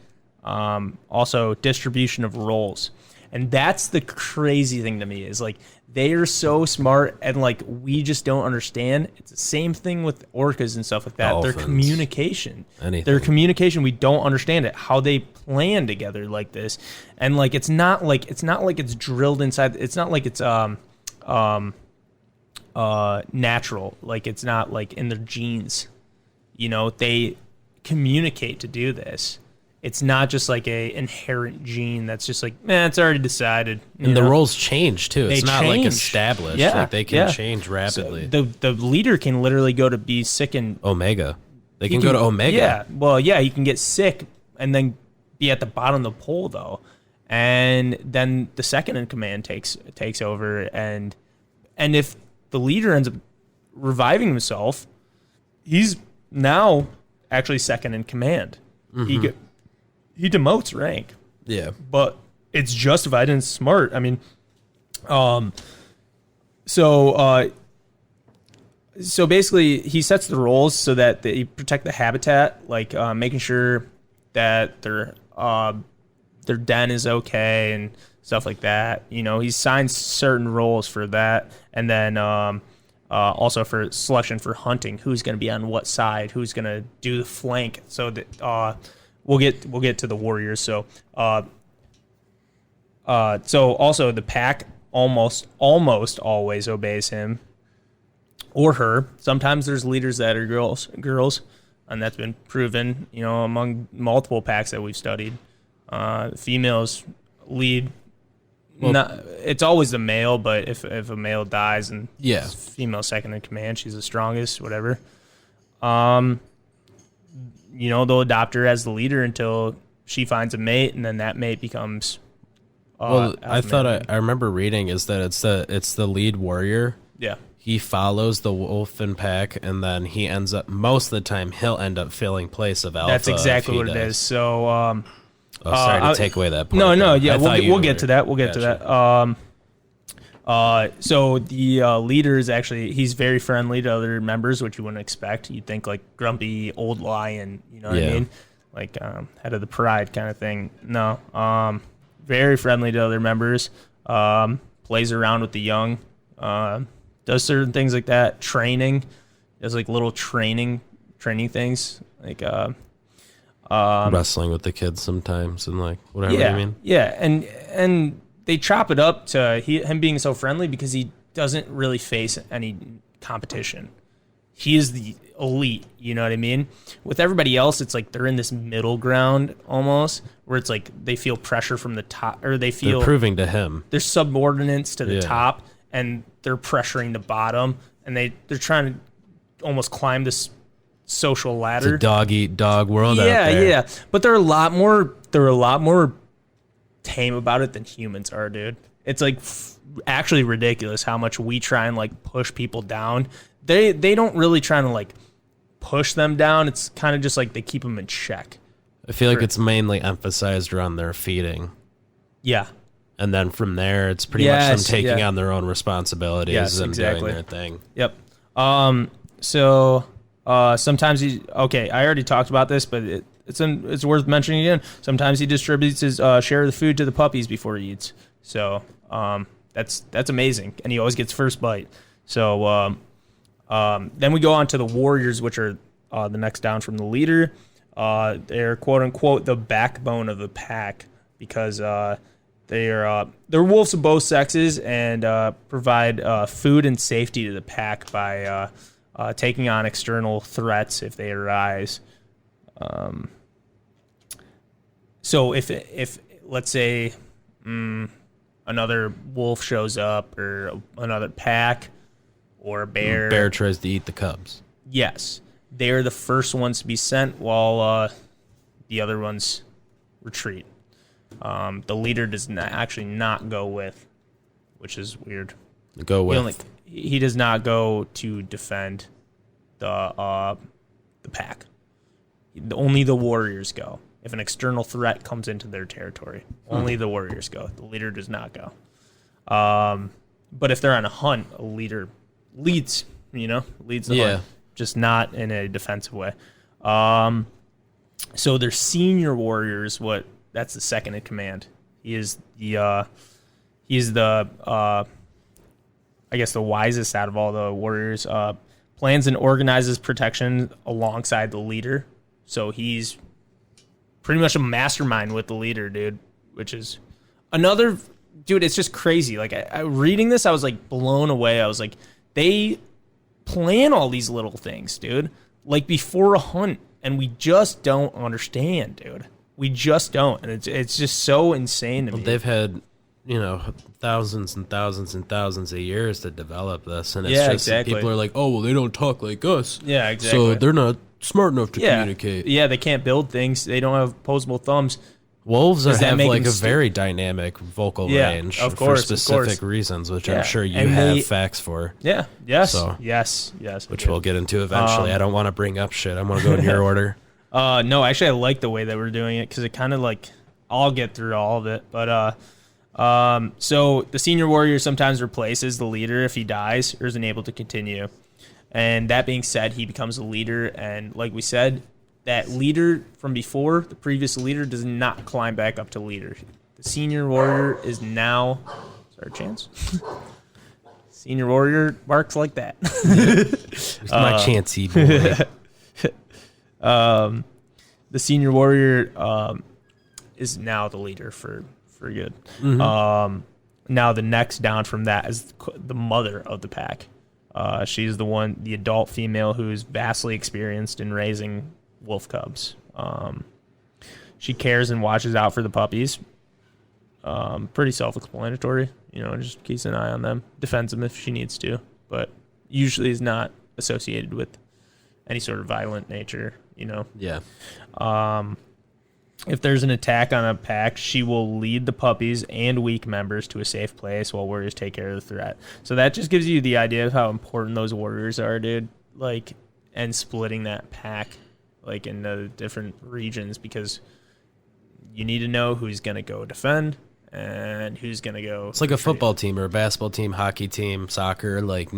Also, distribution of roles. And that's the crazy thing to me is like they are so smart and like we just don't understand. It's the same thing with orcas and stuff like that. Dolphins. Their communication. Anything. Their communication, we don't understand it. How they plan together like this. And like it's not like it's drilled inside. It's not like it's natural. Like it's not like in their genes. You know, they communicate to do this. It's not just like a inherent gene that's just like, man, it's already decided. And the roles change too. It's not like change. established. Yeah, Like they can change rapidly. So the leader can literally go to be sick and Omega. They can go to Omega. Yeah, well, yeah, he can get sick and then be at the bottom of the pole though, and then the second in command takes over, and if the leader ends up reviving himself, he's now actually second in command. Mm-hmm. He demotes rank. Yeah. But it's justified and it's smart. I mean, so basically he sets the roles so that they protect the habitat, like making sure that their den is okay and stuff like that. You know, he signs certain roles for that, and then also for selection for hunting, who's going to be on what side, who's going to do the flank, so that we'll get to the warriors. So also the pack almost always obeys him or her. Sometimes there's leaders that are girls, and that's been proven, you know, among multiple packs that we've studied. Females lead. Well, it's always the male, but if a male dies and female second in command, she's the strongest, whatever. You know, they'll adopt her as the leader until she finds a mate, and then that mate becomes. I remember reading is that it's the lead warrior. Yeah. He follows the wolf and pack, and then he ends up most of the time he'll end up filling place of alpha. That's exactly what it is. So. Sorry to take away that point. No, yeah, we'll get to that. We'll get to that. So the leader is actually, he's very friendly to other members, which you wouldn't expect. You'd think like grumpy old lion, you know what I mean? Like head of the pride kind of thing. No, very friendly to other members. Plays around with the young. Does certain things like that. Training. Does like little training things. Like wrestling with the kids sometimes and like whatever you mean. Yeah, and they chop it up to him being so friendly because he doesn't really face any competition. He is the elite, you know what I mean? With everybody else, it's like they're in this middle ground almost, where it's like they feel pressure from the top, or they're proving to him. They're subordinates to the top, and they're pressuring the bottom, and they're trying to almost climb this social ladder. It's a dog eat dog world out there. Yeah. But they're a lot more tame about it than humans are, dude. It's like actually ridiculous how much we try and like push people down. They don't really try to like push them down. It's kind of just like they keep them in check. I feel like it's mainly emphasized around their feeding. Yeah. And then from there, it's pretty much them taking on their own responsibilities and doing their thing. Yep. So sometimes I already talked about this, but it's worth mentioning again. Sometimes he distributes his share of the food to the puppies before he eats. So that's amazing, and he always gets first bite. So then we go on to the warriors, which are the next down from the leader. They're quote unquote the backbone of the pack because they're wolves of both sexes and provide food and safety to the pack by taking on external threats if they arise. So if let's say another wolf shows up or another pack or a bear tries to eat the cubs. Yes, they're the first ones to be sent while the other ones retreat. The leader does not go with, which is weird. He does not go to defend the pack. Only the warriors go. If an external threat comes into their territory, only the warriors go. The leader does not go. But if they're on a hunt, a leader leads the hunt, just not in a defensive way. So their senior warriors, that's the second in command. He is the I guess the wisest out of all the warriors. Plans and organizes protection alongside the leader. So he's pretty much a mastermind with the leader, dude, which is another, dude, it's just crazy. Like, I reading this, I was, like, blown away. I was like, they plan all these little things, dude, like before a hunt, and we just don't understand, dude. We just don't, and it's just so insane to me. They've had, thousands and thousands and thousands of years to develop this, and it's just exactly. People are like, oh, well, they don't talk like us. Yeah, exactly. So they're not smart enough to communicate. Yeah, they can't build things. They don't have opposable thumbs. Wolves have like a very dynamic vocal range of course, for specific reasons, which I'm sure you And have facts for. Yeah, yes, So, yes. Which we'll get into eventually. I don't want to bring up shit. I want to go in your order. No, actually, I like the way that we're doing it because it kind of like, I'll get through all of it. But so the senior warrior sometimes replaces the leader if he dies or isn't able to continue. And that being said, he becomes a leader. And like we said, that leader from before, the previous leader, does not climb back up to leader. The senior warrior is now... Is there a chance? Senior warrior barks like that. It's my chancey boy. The senior warrior is now the leader for good. Mm-hmm. Now the next down from that is the mother of the pack. She's the adult female who's vastly experienced in raising wolf cubs. She cares and watches out for the puppies. Pretty self-explanatory, just keeps an eye on them, defends them if she needs to, but usually is not associated with any sort of violent nature, Yeah. If there's an attack on a pack, she will lead the puppies and weak members to a safe place while warriors take care of the threat. So that just gives you the idea of how important those warriors are, dude. Like, and splitting that pack, like, into different regions, because you need to know who's going to go defend and who's going to go... It's like a football team or a basketball team, hockey team, soccer. Like,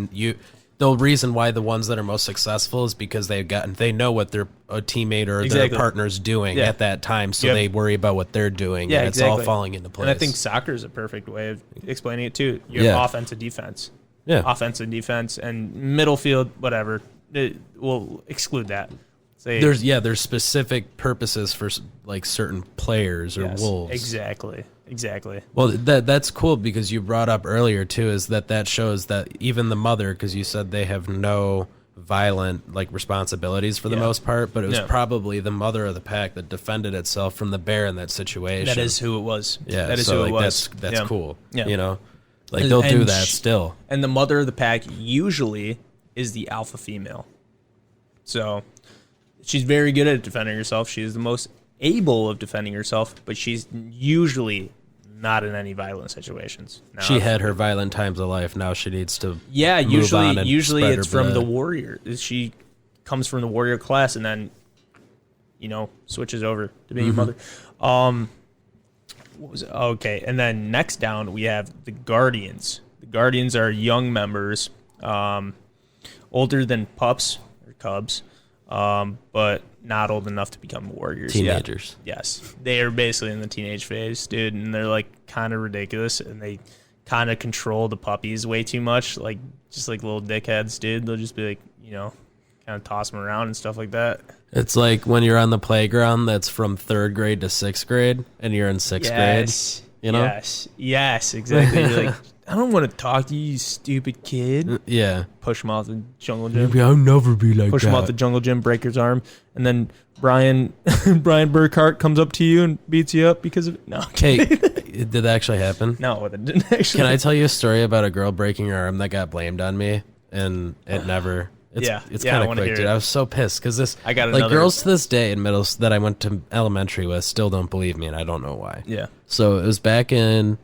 the reason why the ones that are most successful is because they know what their teammate or their partner's doing at that time, so they worry about what they're doing, and it's all falling into place. And I think soccer is a perfect way of explaining it too. You have offense and defense. Yeah. Offense and defense, and middle field, whatever. We'll exclude that. There's specific purposes for like certain players or wolves. Exactly. Well, that's cool because you brought up earlier too is that shows that even the mother, because you said they have no violent like responsibilities for the most part, but it was probably the mother of the pack that defended itself from the bear in that situation. That is who it was. Yeah, that is who it was. That's cool. Yeah. Like they'll do that still. And the mother of the pack usually is the alpha female. So she's very good at defending herself. She is the most able of defending herself, but she's usually not in any violent situations. Now, she had her violent times of life. Now she needs to usually it's from the warrior. She comes from the warrior class and then switches over to being a mother. What was it? Okay, and then next down we have the guardians. The guardians are young members, older than pups or cubs, but not old enough to become warriors. Teenagers. Yet. Yes. They are basically in the teenage phase, dude, and they're like kind of ridiculous, and they kind of control the puppies way too much, like just like little dickheads, dude. They'll just be like, kind of toss them around and stuff like that. It's like when you're on the playground that's from 3rd grade to 6th grade and you're in 6th grade, Yes, exactly. You're like, I don't want to talk to you, you stupid kid. Yeah. Push him out the jungle gym. Maybe I'll never be like Push him out the jungle gym, break his arm, and then Brian Burkhart comes up to you and beats you up because of it. No. Hey, did that actually happen? No, it didn't actually. Can I tell you a story about a girl breaking her arm that got blamed on me, and it never... It's kind of quick, dude. I was so pissed because I got like girls to this day in that I went to elementary with still don't believe me, and I don't know why. Yeah. So it was back in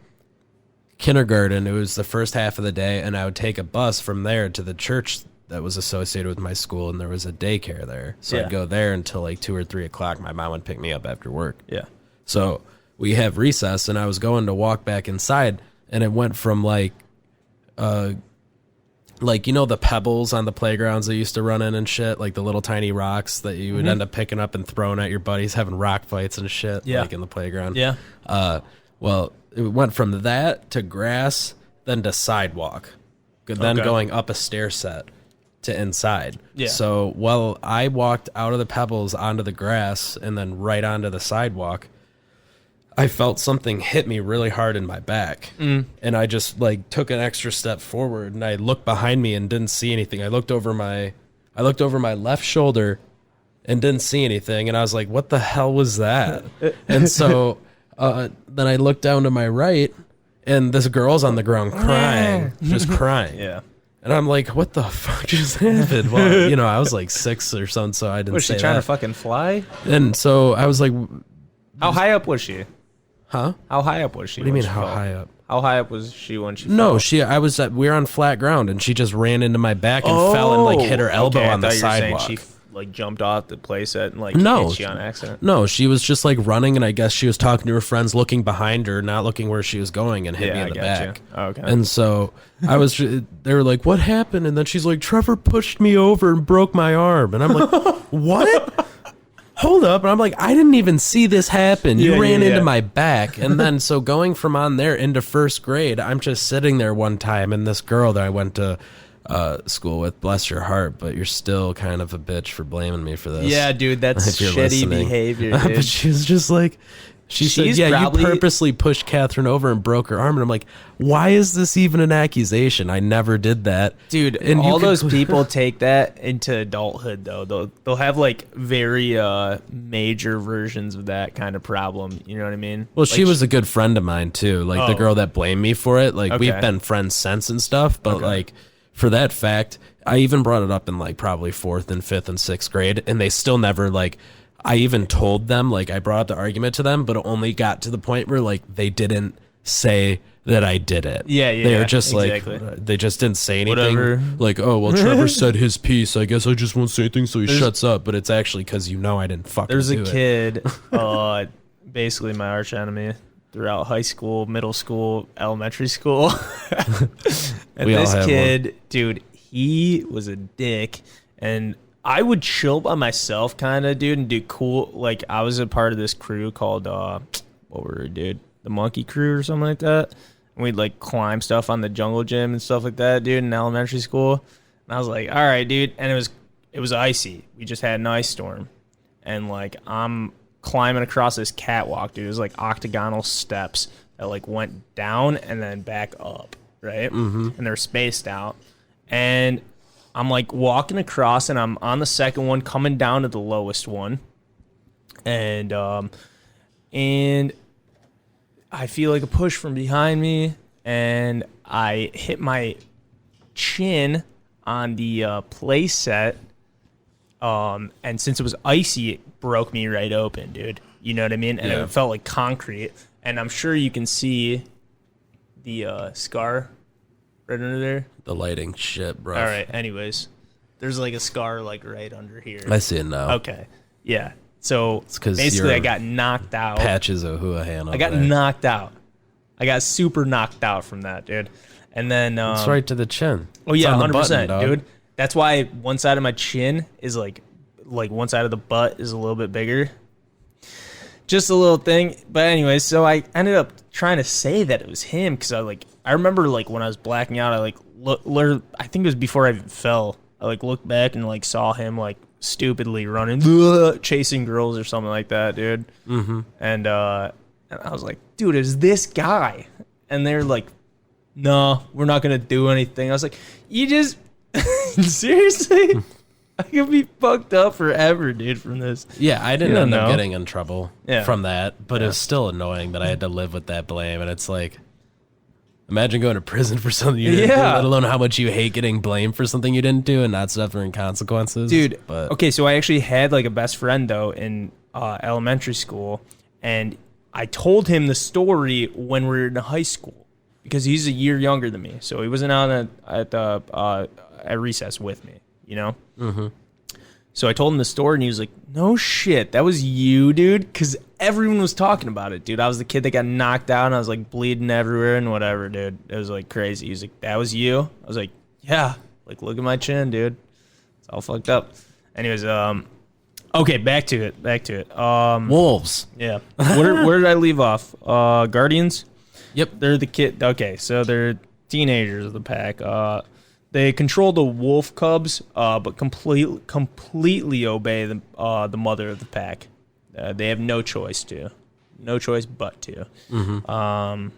kindergarten. It was the first half of the day, and I would take a bus from there to the church that was associated with my school, and there was a daycare there. So I'd go there until like 2 or 3 o'clock. My mom would pick me up after work. Yeah. So we have recess, and I was going to walk back inside, and it went from like the pebbles on the playgrounds they used to run in and shit, like the little tiny rocks that you would end up picking up and throwing at your buddies, having rock fights and shit, like in the playground. Yeah. Well, it went from that to grass, then to sidewalk, then going up a stair set to inside. Yeah. So, well, I walked out of the pebbles onto the grass and then right onto the sidewalk. I felt something hit me really hard in my back, and I just like took an extra step forward, and I looked behind me and didn't see anything. I looked over my left shoulder and didn't see anything, and I was like, "What the hell was that?" And so then I looked down to my right, and this girl's on the ground crying, just crying. Yeah. And I'm like, "What the fuck just happened?" Well, you know, I was like 6 or something, so I didn't. Was she say trying that. to fucking fly? And so I was like, How high up was she? "Huh? How high up was she? What do you when mean she how fell? high up?" How high up was she when she No, fell? we were on flat ground, and she just ran into my back and fell and like hit her elbow okay, on the I thought you were saying sidewalk. she like jumped off the playset and like No. hit you on accident. No, she was just like running, and I guess she was talking to her friends, looking behind her, not looking where she was going, and hit me in the back. Oh, okay. And so I was, they were like, "What happened?" And then she's like, "Trevor pushed me over and broke my arm." And I'm like, "What? Hold up." And I'm like, "I didn't even see this happen. You ran into my back." And then so going from on there into first grade, I'm just sitting there one time, and this girl that I went to school with, bless your heart, but you're still kind of a bitch for blaming me for this. Yeah, dude, that's If you're shitty listening. behavior, But dude. she was just like, she said, She's "Yeah, probably- you purposely pushed Catherine over and broke her arm." And I'm like, "Why is this even an accusation? I never did that." Dude, And you all could- those people take that into adulthood, though. They'll have like very major versions of that kind of problem. You know what I mean? Well, Like, she was a good friend of mine too. Like the Oh. girl that blamed me for it. Like we've Okay. been friends since and stuff. But like for that fact, I even brought it up in like probably 4th and 5th and 6th grade, and they still never like. I even told them, like I brought up the argument to them, but it only got to the point where like they didn't say that I did it. Yeah, They were yeah, just exactly. like they just didn't say anything. Whatever. Like, "Oh well, Trevor said his piece. I guess I just won't say things, so he shuts up." But it's actually because I didn't fucking. There's a do it. kid, basically my arch enemy throughout high school, middle school, elementary school. And We all this have kid, dude, he was a dick. And I would chill by myself kind of, dude, and do cool. Like, I was a part of this crew called, what were we, dude? The Monkey Crew or something like that. And we'd, like, climb stuff on the jungle gym and stuff like that, dude, in elementary school. And I was like, all right, dude. And it was icy. We just had an ice storm. And, like, I'm climbing across this catwalk, dude. It was, like, octagonal steps that, like, went down and then back up, right? Mm-hmm. And they're spaced out. And I'm like walking across, and I'm on the second one, coming down to the lowest one, and I feel like a push from behind me, and I hit my chin on the play set, and since it was icy, it broke me right open, dude. You know what I mean? And Yeah. it felt like concrete, and I'm sure you can see the scar right under there. The lighting shit, bro. All right. Anyways, there's like a scar like right under here. I see it now. Okay. Yeah. So 'cause basically, I you're got knocked out. Patches of Houlihan. I got knocked out. I got super knocked out from that, dude. And then It's right to the chin. oh It's yeah, on the 100%, button, dog. dude. That's why one side of my chin is like one side of the butt is a little bit bigger. Just a little thing. But anyways, so I ended up trying to say that it was him because I remember like when I was blacking out, I like I think it was before I fell. I like looked back and like saw him like stupidly running, chasing girls or something like that, dude. Mm-hmm. And I was like, dude, is this guy? And they're like, no, we're not gonna do anything. I was like, you just seriously? I could be fucked up forever, dude, from this. Yeah, I didn't You end don't up know. getting in trouble Yeah. from that, but it was still annoying that I had to live with that blame. And it's like, imagine going to prison for something you didn't do, Yeah. let alone how much you hate getting blamed for something you didn't do and not suffering consequences. Dude, But okay, so I actually had like a best friend though in elementary school, and I told him the story when we were in high school because he's a year younger than me, so he wasn't out at recess with me, you know. Mm-hmm. So I told him the story, and he was like, "No shit, that was you, dude," because everyone was talking about it, dude. I was the kid that got knocked out, and I was like bleeding everywhere and whatever, dude. It was like crazy. He's like, "That was you?" I was like, "Yeah." Like, look at my chin, dude. It's all fucked up. Anyways, Okay, back to it. Wolves. Yeah. Where did I leave off? Guardians? Yep. They're the kid. Okay, so they're teenagers of the pack. They control the wolf cubs, but completely obey the mother of the pack. They have no choice but to. Mm-hmm.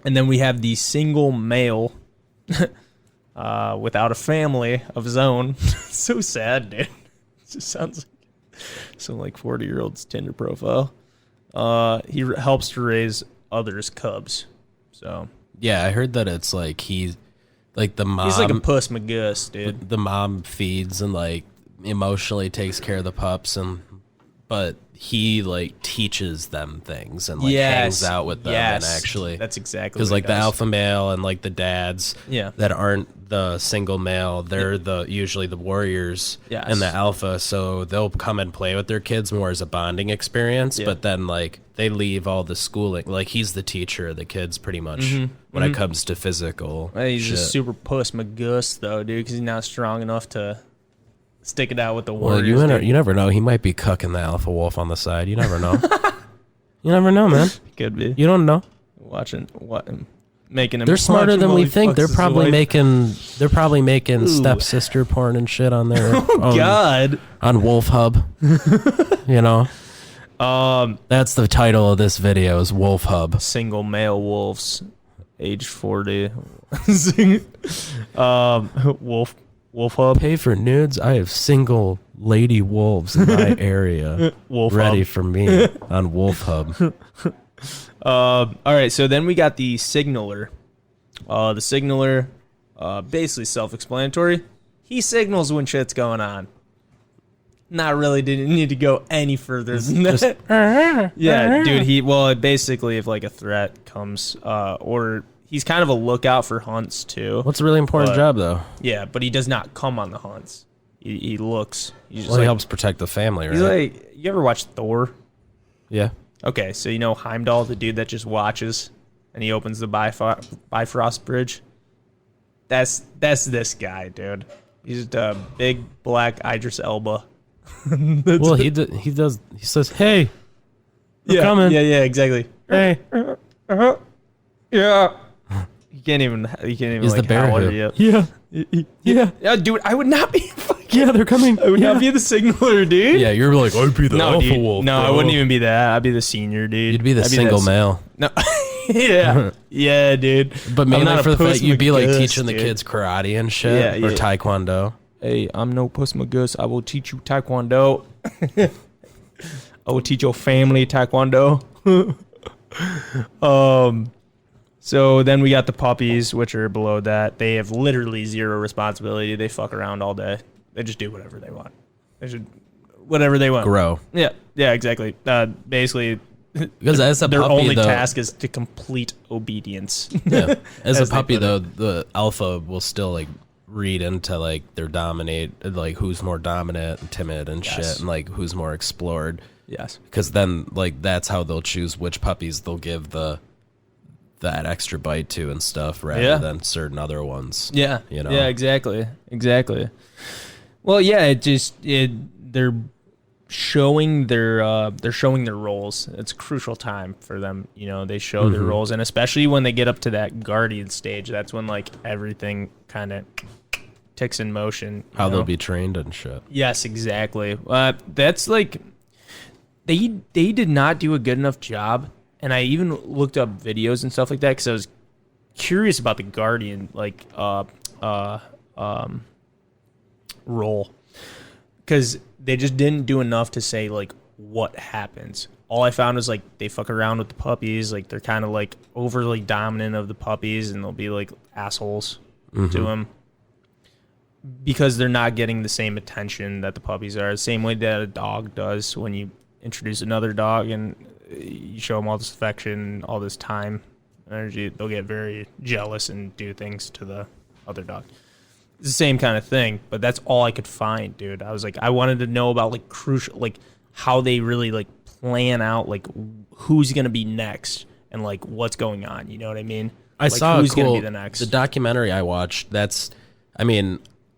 And then we have the single male without a family of his own. So sad, dude. It just sounds like some 40-year-old's Tinder profile. He helps to raise others' cubs. So Yeah, I heard that it's he's the mom. he's like a puss McGuss, dude. The mom feeds and emotionally takes care of the pups, but he teaches them things and hangs out with them and actually. That's exactly because what the alpha male and the dads that aren't the single male, they're usually the warriors and the alpha, so they'll come and play with their kids more as a bonding experience. But then they leave all the schooling. He's the teacher of the kids pretty much when it comes to physical. He's shit. a super puss McGuss though, dude, because he's not strong enough to stick it out with the warriors. Well, you never know. He might be cucking the alpha wolf on the side. You never know. You never know, man. Could be. You don't know. Making him. They're smarter than we think. They're probably making. They're probably making Ooh. stepsister porn and shit on their. God. On Wolf Hub. That's the title of this video is Wolf Hub. Single male wolves, age 40. Wolf Hub. Pay for nudes. I have single lady wolves in my area Wolf ready Hub. for me on Wolf Hub. All right, so then we got the signaler. The signaler, basically self-explanatory. He signals when shit's going on. Not really. Didn't need to go any further than that. Yeah, dude. Basically, if a threat comes, or he's kind of a lookout for hunts too. What's a really important job though? Yeah, but he does not come on the hunts. He looks. He helps protect the family, right? He's you ever watch Thor? Yeah. Okay, so Heimdall, the dude that just watches, and he opens the Bifrost Bridge. That's this guy, dude. He's just a big black Idris Elba. Well, he does. He says, "Hey, we're coming." Yeah, exactly. Hey, yeah. You can't even. He's the bear howl hoop. yet. Yeah. Yeah, dude. I would not be. Yeah, they're coming. I would not be the signaler, dude. Yeah, you're I'd be the alpha dude. wolf. No, bro. I wouldn't even be that. I'd be the senior, dude. You'd be the single male. No. Yeah, dude. But mainly for the fact you'd be McGuss, teaching the dude. kids karate and shit or taekwondo. Hey, I'm no puss McGuss. I will teach you taekwondo. I will teach your family taekwondo. So then we got the puppies, which are below that. They have literally zero responsibility. They fuck around all day. They just do whatever they want. They should whatever they want. Grow. Yeah, exactly. Basically, Because as a their puppy, only though, task is to complete obedience. yeah, as a as they puppy put though, the alpha will still read into their dominate, who's more dominant and timid and shit, and who's more explored. Yes. Because then that's how they'll choose which puppies they'll give that extra bite to and stuff rather than certain other ones. Yeah. Yeah, exactly. Well, yeah, they're showing their roles. It's a crucial time for them. They show their roles, and especially when they get up to that guardian stage, that's when everything kind of ticks in motion. How they'll be trained and shit. Yes, exactly. That's they did not do a good enough job. And I even looked up videos and stuff like that because I was curious about the Guardian role, because they just didn't do enough to say what happens. All I found was they fuck around with the puppies, they're kind of overly dominant of the puppies, and they'll be assholes to them because they're not getting the same attention that the puppies are. The same way that a dog does when you introduce another dog and you show them all this affection, all this time, energy, they'll get very jealous and do things to the other dog. It's the same kind of thing, but that's all I could find, dude. I was I wanted to know about crucial, how they really plan out who's gonna be next and what's going on. You know what I mean? I saw who's gonna be the next. The documentary I watched.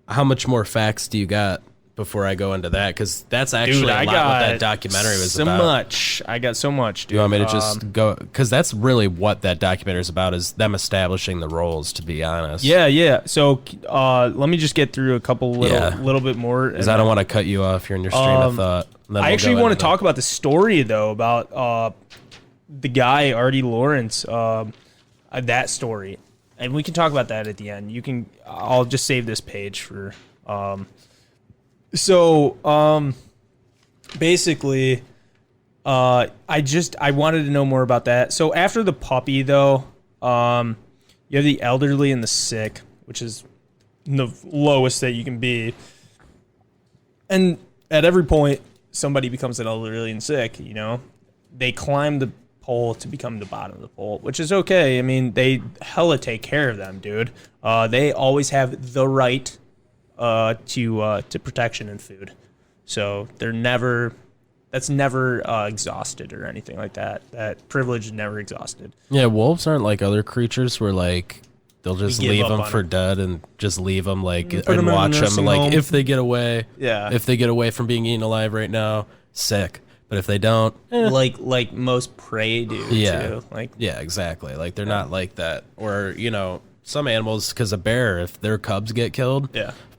How much more facts do you got before I go into that, because that's actually a lot what that documentary was about. I got so much, dude. You want me to just go? Because that's really what that documentary is about, is them establishing the roles, to be honest. Yeah. So let me just get through a couple little bit more. Because I don't want to cut you off. You're in your stream of thought. I actually want to talk about the story, though, about the guy, R.D. Lawrence, that story. And we can talk about that at the end. I'll just save this page for... basically, I wanted to know more about that. So after the puppy, though, you have the elderly and the sick, which is the lowest that you can be. And at every point, somebody becomes an elderly and sick, you know? They climb the pole to become the bottom of the pole, which is okay. I mean, they hella take care of them, dude. They always have the right to protection and food. So that's never exhausted or anything like that. That privilege is never exhausted. Yeah, wolves aren't like other creatures where like they'll just leave them for dead and just leave them like and watch them like home. If they get away. Yeah. If they get away from being eaten alive right now, sick. But if they don't, like most prey do. Yeah. Too. Yeah, exactly. Like they're not like that. Or some animals, because a bear, if their cubs get killed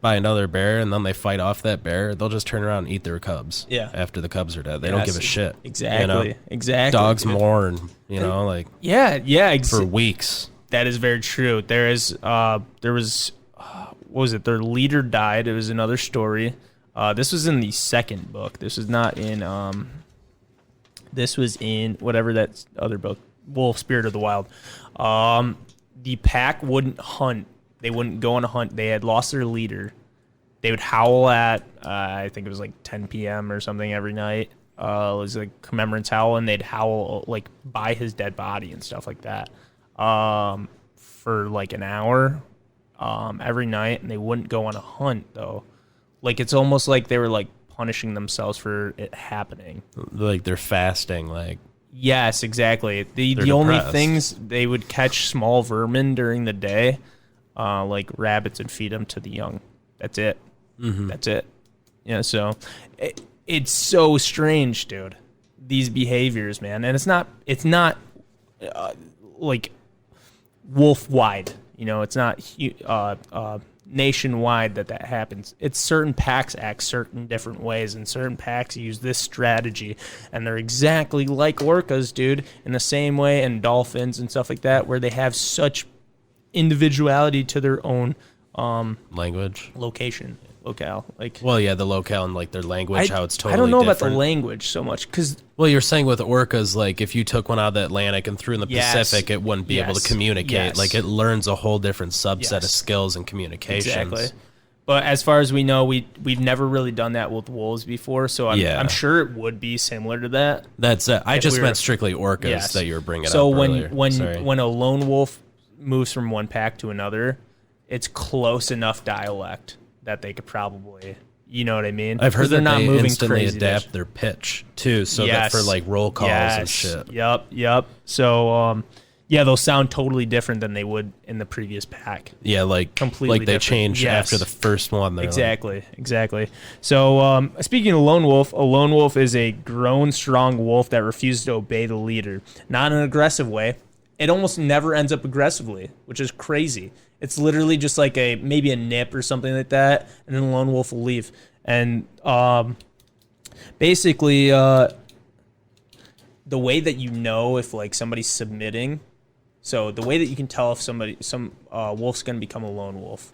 by another bear and then they fight off that bear, they'll just turn around and eat their cubs. Yeah. After the cubs are dead, they don't give a shit. Exactly. Exactly. Dogs mourn. Like for weeks. That is very true. There was what was it? Their leader died. It was another story. This was in the second book. This was not in this was in whatever that other book, Wolf Spirit of the Wild. The pack wouldn't hunt. They wouldn't go on a hunt. They had lost their leader. They would howl at, I think it was like 10 p.m. or something every night. It was like commemorance howl, and they'd howl like by his dead body and stuff like that for like an hour every night, and they wouldn't go on a hunt, though. Like, it's almost like they were like punishing themselves for it happening. Like they're fasting, like. Yes, exactly. The only things, they would catch small vermin during the day, like rabbits, and feed them to the young. That's it. Mm-hmm. That's it. Yeah, so it's so strange, dude. These behaviors, man, and it's not like wolf wide. It's not nationwide that happens. It's certain packs act certain different ways, and certain packs use this strategy, and they're exactly like orcas, dude, in the same way, and dolphins and stuff like that, where they have such individuality to their own language, locale. Like, well, yeah, the locale and like their language, how it's totally. I don't know different. about the language so much, because you're saying with orcas, like if you took one out of the Atlantic and threw in the Pacific, it wouldn't be able to communicate. Yes. Like it learns a whole different subset of skills and communications. Exactly. But as far as we know, we've never really done that with wolves before, so I'm sure it would be similar to that. That's it. I just meant strictly orcas that you were bringing up. So when a lone wolf moves from one pack to another, it's close enough dialect that they could probably, you know what I mean? I've heard they're that not they moving instantly crazy adapt their pitch too, so that for like roll calls and shit. Yep. So they'll sound totally different than they would in the previous pack. Yeah, like completely like they change after the first one. Exactly. So speaking of a lone wolf is a grown, strong wolf that refuses to obey the leader. Not in an aggressive way. It almost never ends up aggressively, which is crazy. It's literally just like maybe a nip or something like that, and then the lone wolf will leave. And basically, the way that you know if like somebody's submitting, so the way that you can tell if some wolf's going to become a lone wolf.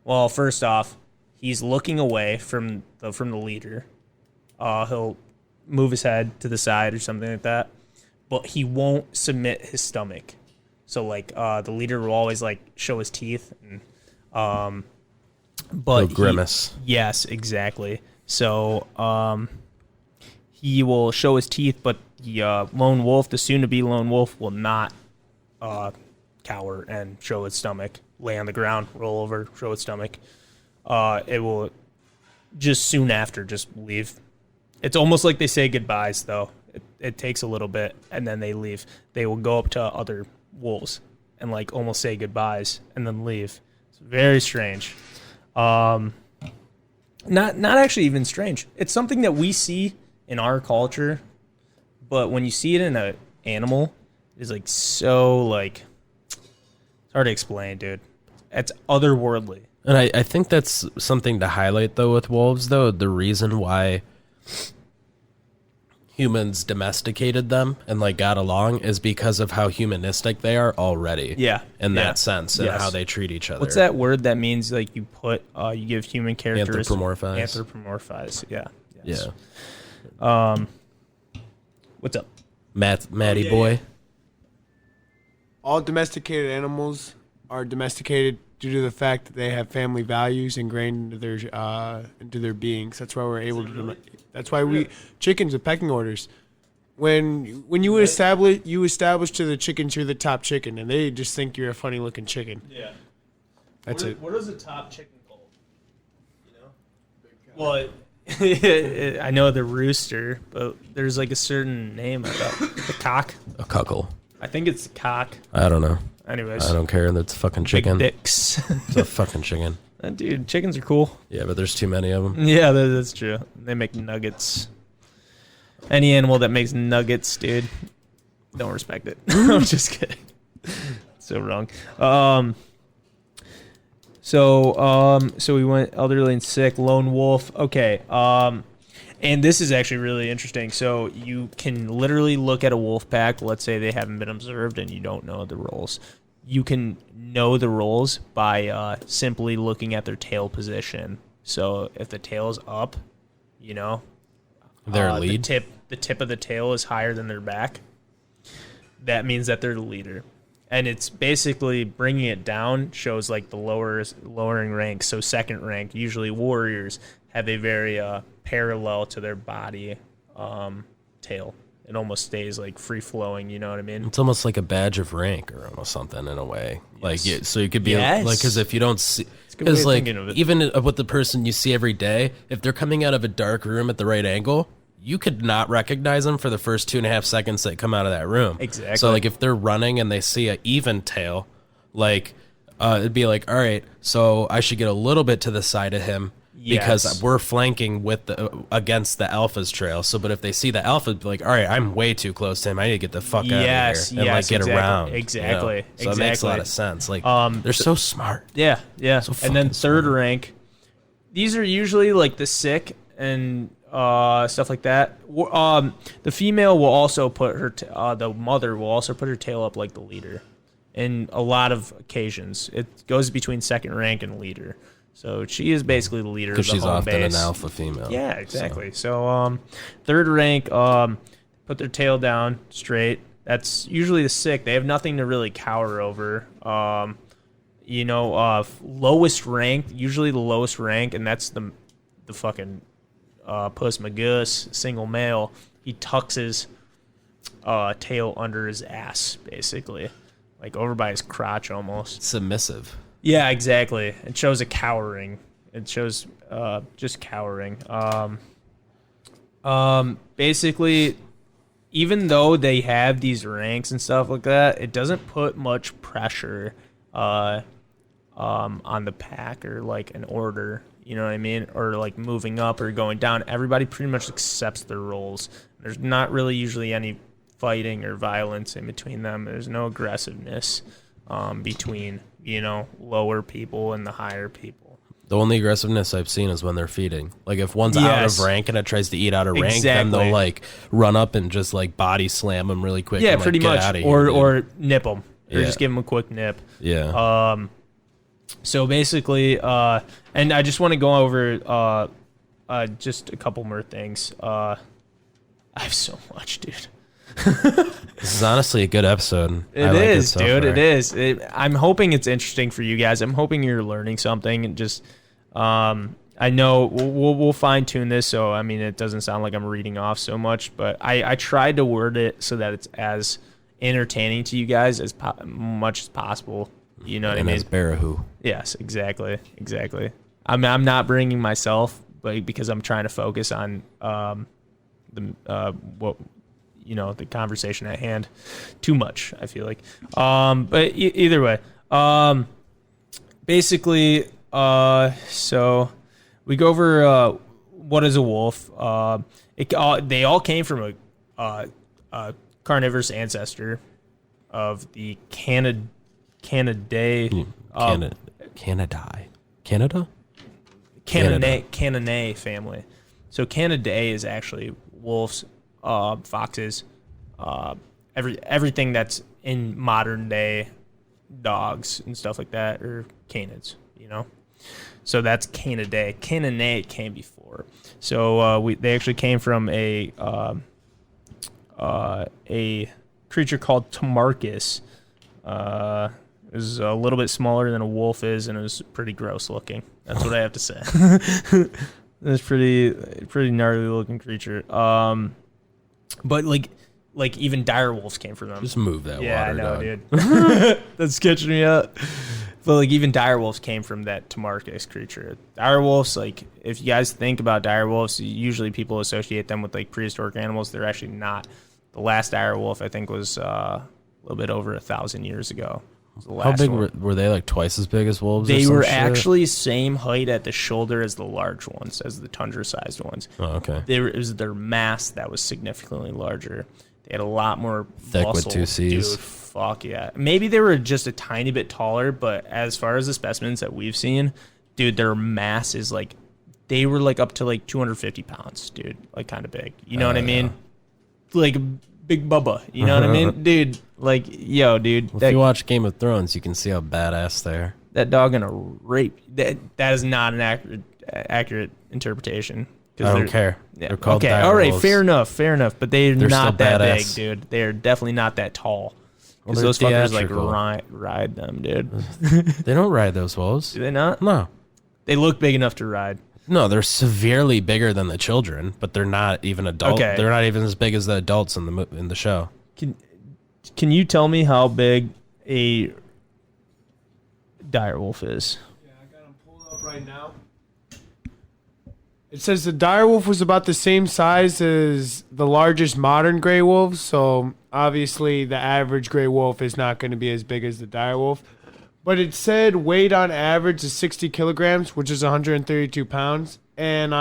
Well, first off, he's looking away from the leader. He'll move his head to the side or something like that, but he won't submit his stomach. So like the leader will always like show his teeth, and but grimace. Yes, exactly. So he will show his teeth, but the lone wolf, the soon-to-be lone wolf, will not cower and show its stomach, lay on the ground, roll over, show its stomach. It will just soon after just leave. It's almost like they say goodbyes, though. It takes a little bit, and then they leave. They will go up to other wolves and like almost say goodbyes and then leave. It's very strange. Not actually even strange. It's something that we see in our culture, but when you see it in an animal, it's like so like it's hard to explain, dude. It's otherworldly. And I think that's something to highlight, though, with wolves, though. The reason why humans domesticated them and, like, got along is because of how humanistic they are already. Yeah. In that sense, and Yes. how they treat each other. What's that word that means, like, you give human characteristics... Anthropomorphize. Anthropomorphize, yeah. Yes. Yeah. What's up? Matty boy. All domesticated animals are domesticated due to the fact that they have family values ingrained into their beings. That's why we're able to. That's why chickens with pecking orders. When you establish to the chickens you're the top chicken, and they just think you're a funny looking chicken. Yeah. That's it. What is the top chicken called? You know? Well, I know the rooster, but there's like a certain name about the cock. A cuckle. I think it's the cock. I don't know. Anyways. I don't care. That's a fucking Big chicken. dicks. It's a fucking chicken. Dude, chickens are cool. Yeah, but there's too many of them. Yeah, that's true. They make nuggets. Any animal that makes nuggets, dude, don't respect it. I'm just kidding. So wrong. So we went elderly and sick, lone wolf. Okay. And this is actually really interesting. So you can literally look at a wolf pack. Let's say they haven't been observed and you don't know the roles. You can know the roles by simply looking at their tail position. So if the tail's up, you know, Their lead. the tip of the tail is higher than their back. That means that they're the leader. And it's basically bringing it down shows like the lowering rank. So second rank, usually warriors, have a very parallel to their body tail. It almost stays like free flowing. You know what I mean? It's almost like a badge of rank or almost something in a way. Yes. Like, so you could be Yes. like, because if you don't see, a good way because of like thinking of it. even with the person you see every day, if they're coming out of a dark room at the right angle, you could not recognize them for the first 2.5 seconds they come out of that room. Exactly. So like if they're running and they see an even tail, like it'd be like, all right, so I should get a little bit to the side of him. Because Yes. we're flanking with against the alpha's trail. So, but if they see the alpha, be like, all right, I'm way too close to him. I need to get the fuck out of here and like get exactly, around. Exactly. You know? So it makes a lot of sense. Like they're so smart. Yeah, yeah. So And then fucking third smart. rank, these are usually like the sick and stuff like that. The female will also put her, the mother will also put her tail up like the leader. In a lot of occasions, it goes between second rank and leader. So she is basically the leader of the Because she's home often base. an alpha female. Yeah, exactly. So third rank, put their tail down straight. That's usually the sick. They have nothing to really cower over. Lowest rank, usually the lowest rank, and that's the fucking Puss Magus, single male. He tucks his tail under his ass, basically, like over by his crotch almost. Submissive. Yeah, exactly. It shows a cowering. It shows just cowering. Basically, even though they have these ranks and stuff like that, it doesn't put much pressure on the pack or like an order. You know what I mean? Or like moving up or going down. Everybody pretty much accepts their roles. There's not really usually any fighting or violence in between them. There's no aggressiveness between, lower people and the higher people. The only aggressiveness I've seen is when they're feeding. Like if one's out of rank and it tries to eat out of rank, then they'll like run up and just like body slam them really quick. Yeah, and, like, pretty get much. outta here, dude. Or nip them. Or Yeah. just give them a quick nip. Yeah. So basically, and I just want to go over just a couple more things. I have so much, dude. This is honestly a good episode. It is, dude. It is. I'm hoping it's interesting for you guys. I'm hoping you're learning something, and just I know we'll fine tune this. So I mean, it doesn't sound like I'm reading off so much, but I tried to word it so that it's as entertaining to you guys as much as possible. You know what I mean? As Barahoo. Yes, exactly. I'm not bringing myself, but because I'm trying to focus on the conversation at hand too much, I feel like. But either way, basically, so we go over what is a wolf. They all came from a carnivorous ancestor of the Canadae. Canada? Cananae family. So Canadae is actually wolves, foxes, everything that's in modern day dogs and stuff like that, or canids, you know. So that's Canadae. Cananae came before. So they actually came from a creature called Tamarcus. It was a little bit smaller than a wolf is, and it was pretty gross looking. That's what I have to say. It's pretty gnarly looking creature. But like even dire wolves came from them. Just move that yeah, water, I know, dog. dude. That's sketching me up. But like even dire wolves came from that Tamarcus creature. Dire wolves, like if you guys think about dire wolves, usually people associate them with like prehistoric animals. They're actually not. The last dire wolf, I think, was a little bit over 1,000 years ago. How big were they? Like twice as big as wolves? They were actually same height at the shoulder as the large ones, as the tundra-sized ones. Oh, okay. It was their mass that was significantly larger. They had a lot more thick muscle. with two C's. Dude, fuck yeah. Maybe they were just a tiny bit taller, but as far as the specimens that we've seen, dude, their mass is like, they were like up to like 250 pounds, dude. Like kind of big. You know what I mean? Yeah. Like Big Bubba. You know what I mean? Dude, like, yo, dude. Well, if you watch Game of Thrones, you can see how badass they are. That dog gonna rape. That is not an accurate interpretation. I don't care. Yeah. They're called okay, dire all right, wolves. fair enough. But they're not still that badass. big, dude. They're definitely not that tall. Well, Because they're those fuckers theatrical. like ride them, dude. They don't ride those wolves. Do they not? No. They look big enough to ride. No, they're severely bigger than the children, but they're not even adult. Okay. They're not even as big as the adults in the show. Can you tell me how big a dire wolf is? Yeah, I got them pulled up right now. It says the dire wolf was about the same size as the largest modern gray wolves, so obviously the average gray wolf is not going to be as big as the dire wolf. But it said weight on average is 60 kilograms, which is 132 pounds. And,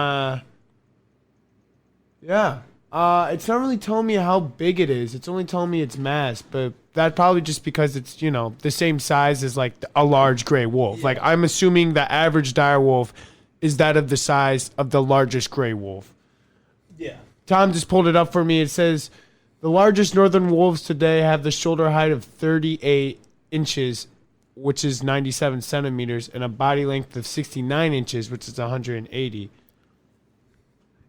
it's not really telling me how big it is. It's only telling me its mass, but that probably just because it's, you know, the same size as, like, a large gray wolf. Yeah. Like, I'm assuming the average dire wolf is that of the size of the largest gray wolf. Yeah. Tom just pulled it up for me. It says the largest northern wolves today have the shoulder height of 38 inches, which is 97 centimeters, and a body length of 69 inches, which is 180.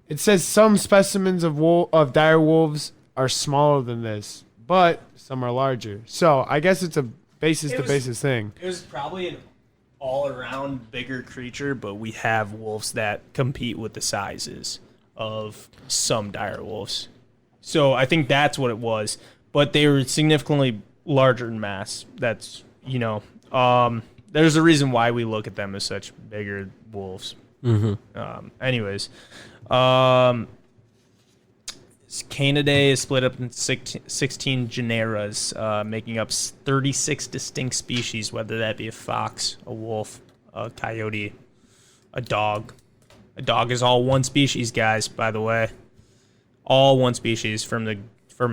It says some specimens of dire wolves are smaller than this, but some are larger. So I guess it's a basis thing. It was probably an all-around bigger creature, but we have wolves that compete with the sizes of some dire wolves. So I think that's what it was. But they were significantly larger in mass. That's, you know, there's a reason why we look at them as such bigger wolves. Mm-hmm. Anyways, Canadae is split up into 16 generas, making up 36 distinct species, whether that be a fox, a wolf, a coyote, a dog. A dog is all one species, guys, by the way. All one species, from a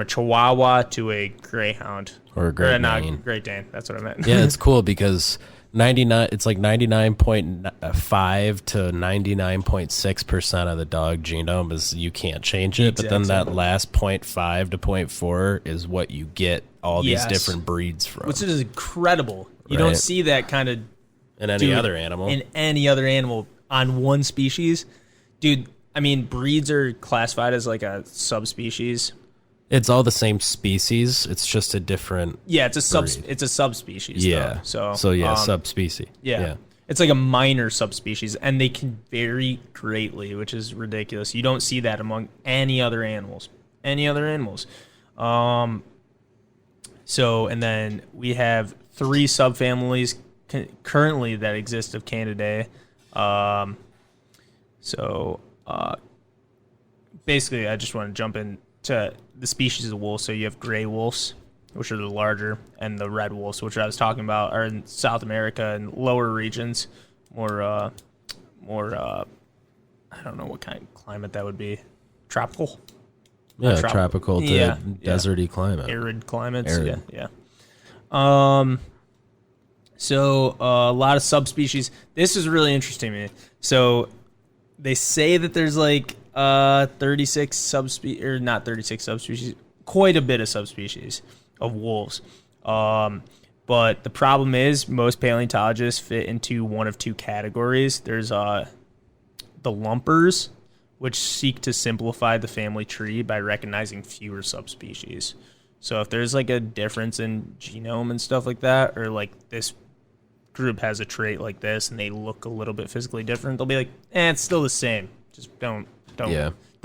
Chihuahua to a Greyhound. Or a Great Not Dane. Great Dane, that's what I meant. Yeah, it's cool because 99. It's like 99.5 to 99.6% of the dog genome is you can't change it, but then that last 0.5 to 0.4 is what you get all these different breeds from. Which is incredible. You Right. don't see that kind of in any other animal. In any other animal on one species. Dude, I mean, breeds are classified as like a subspecies. It's all the same species. It's just a different. Yeah, it's a breed. it's a subspecies. Yeah. Though. So subspecies. Yeah. It's like a minor subspecies, and they can vary greatly, which is ridiculous. You don't see that among any other animals. So, and then we have 3 subfamilies currently that exist of Canadae. Basically, I just want to jump into the species of wolves. So you have gray wolves, which are the larger, and the red wolves, which I was talking about, are in South America and lower regions, more I don't know what kind of climate that would be. Tropical? Yeah, Not tropical to yeah, deserty climate. Arid climates. Arid. Yeah. So a lot of subspecies. This is really interesting to me. So they say that there's like 36 subspecies, or not 36 subspecies, quite a bit of subspecies of wolves. But the problem is most paleontologists fit into one of two categories. There's the lumpers, which seek to simplify the family tree by recognizing fewer subspecies. So if there's like a difference in genome and stuff like that, or like this group has a trait like this and they look a little bit physically different, they'll be like, it's still the same. Just don't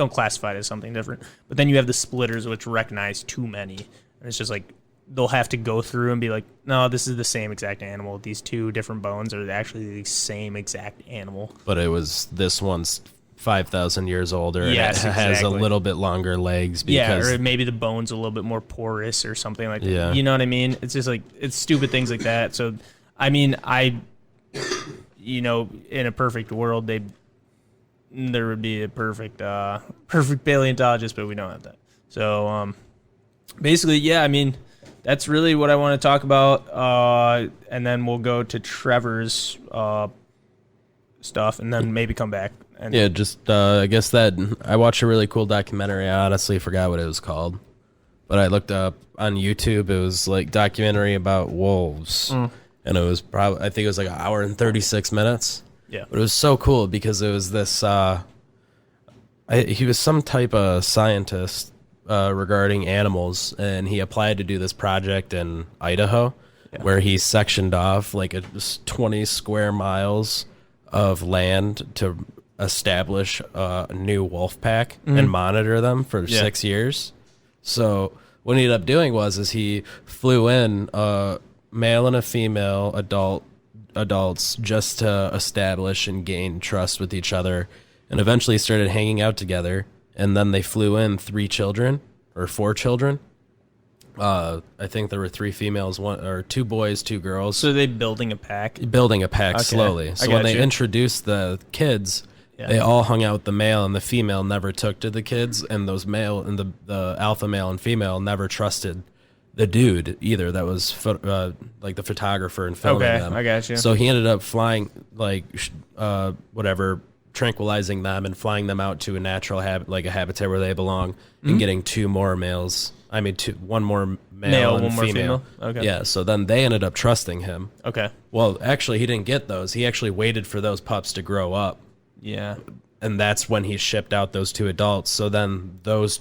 classify it as something different. But then you have the splitters, which recognize too many. And it's just like, they'll have to go through and be like, no, this is the same exact animal. These two different bones are actually the same exact animal. But it was, this one's 5,000 years older. Yes, and it has a exactly. little bit longer legs. Because, or maybe the bone's a little bit more porous or something like that. Yeah. You know what I mean? It's just like, it's stupid things like that. So, I mean, in a perfect world, there would be a perfect paleontologist, but we don't have that. So, basically, yeah, I mean, that's really what I want to talk about. And then we'll go to Trevor's stuff and then maybe come back. And yeah, just, I guess that I watched a really cool documentary. I honestly forgot what it was called, but I looked up on YouTube. It was like documentary about wolves. And it was probably, I think it was like an hour and 36 minutes. Yeah. But it was so cool because it was this, he was some type of scientist regarding animals, and he applied to do this project in Idaho where he sectioned off like 20 square miles of land to establish a new wolf pack and monitor them for 6 years. So what he ended up doing is he flew in male and a female adults just to establish and gain trust with each other, and eventually started hanging out together. And then they flew in 4 children. I think there were 3 females, 2 boys, 2 girls. So they building a pack? Building a pack Okay. slowly. So when they introduced the kids, they all hung out with the male, and the female never took to the kids, and those male and the alpha male and female never trusted the dude either. That was like the photographer and filming them. I got you. So he ended up flying tranquilizing them and flying them out to a natural a habitat where they belong, and getting 2 more males. I mean, one more male and one more female. female? Okay. Yeah. So then they ended up trusting him. Okay. Well, actually, he didn't get those. He actually waited for those pups to grow up. Yeah. And that's when he shipped out those 2 adults. So then those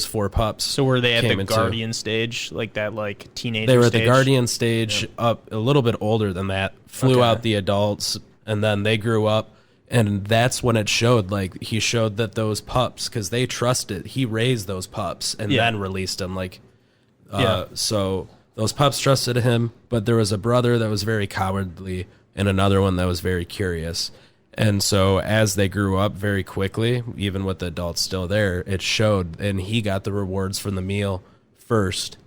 4 pups. So were they at came the into- guardian stage, like that, like teenager? They were at stage? the guardian stage, up a little bit older than that. Flew out the adults, and then they grew up, and that's when it showed. Like he showed that those pups, because they trusted, he raised those pups and then released them. So those pups trusted him, but there was a brother that was very cowardly, and another one that was very curious. And so as they grew up very quickly, even with the adults still there, it showed, and he got the rewards from the meal first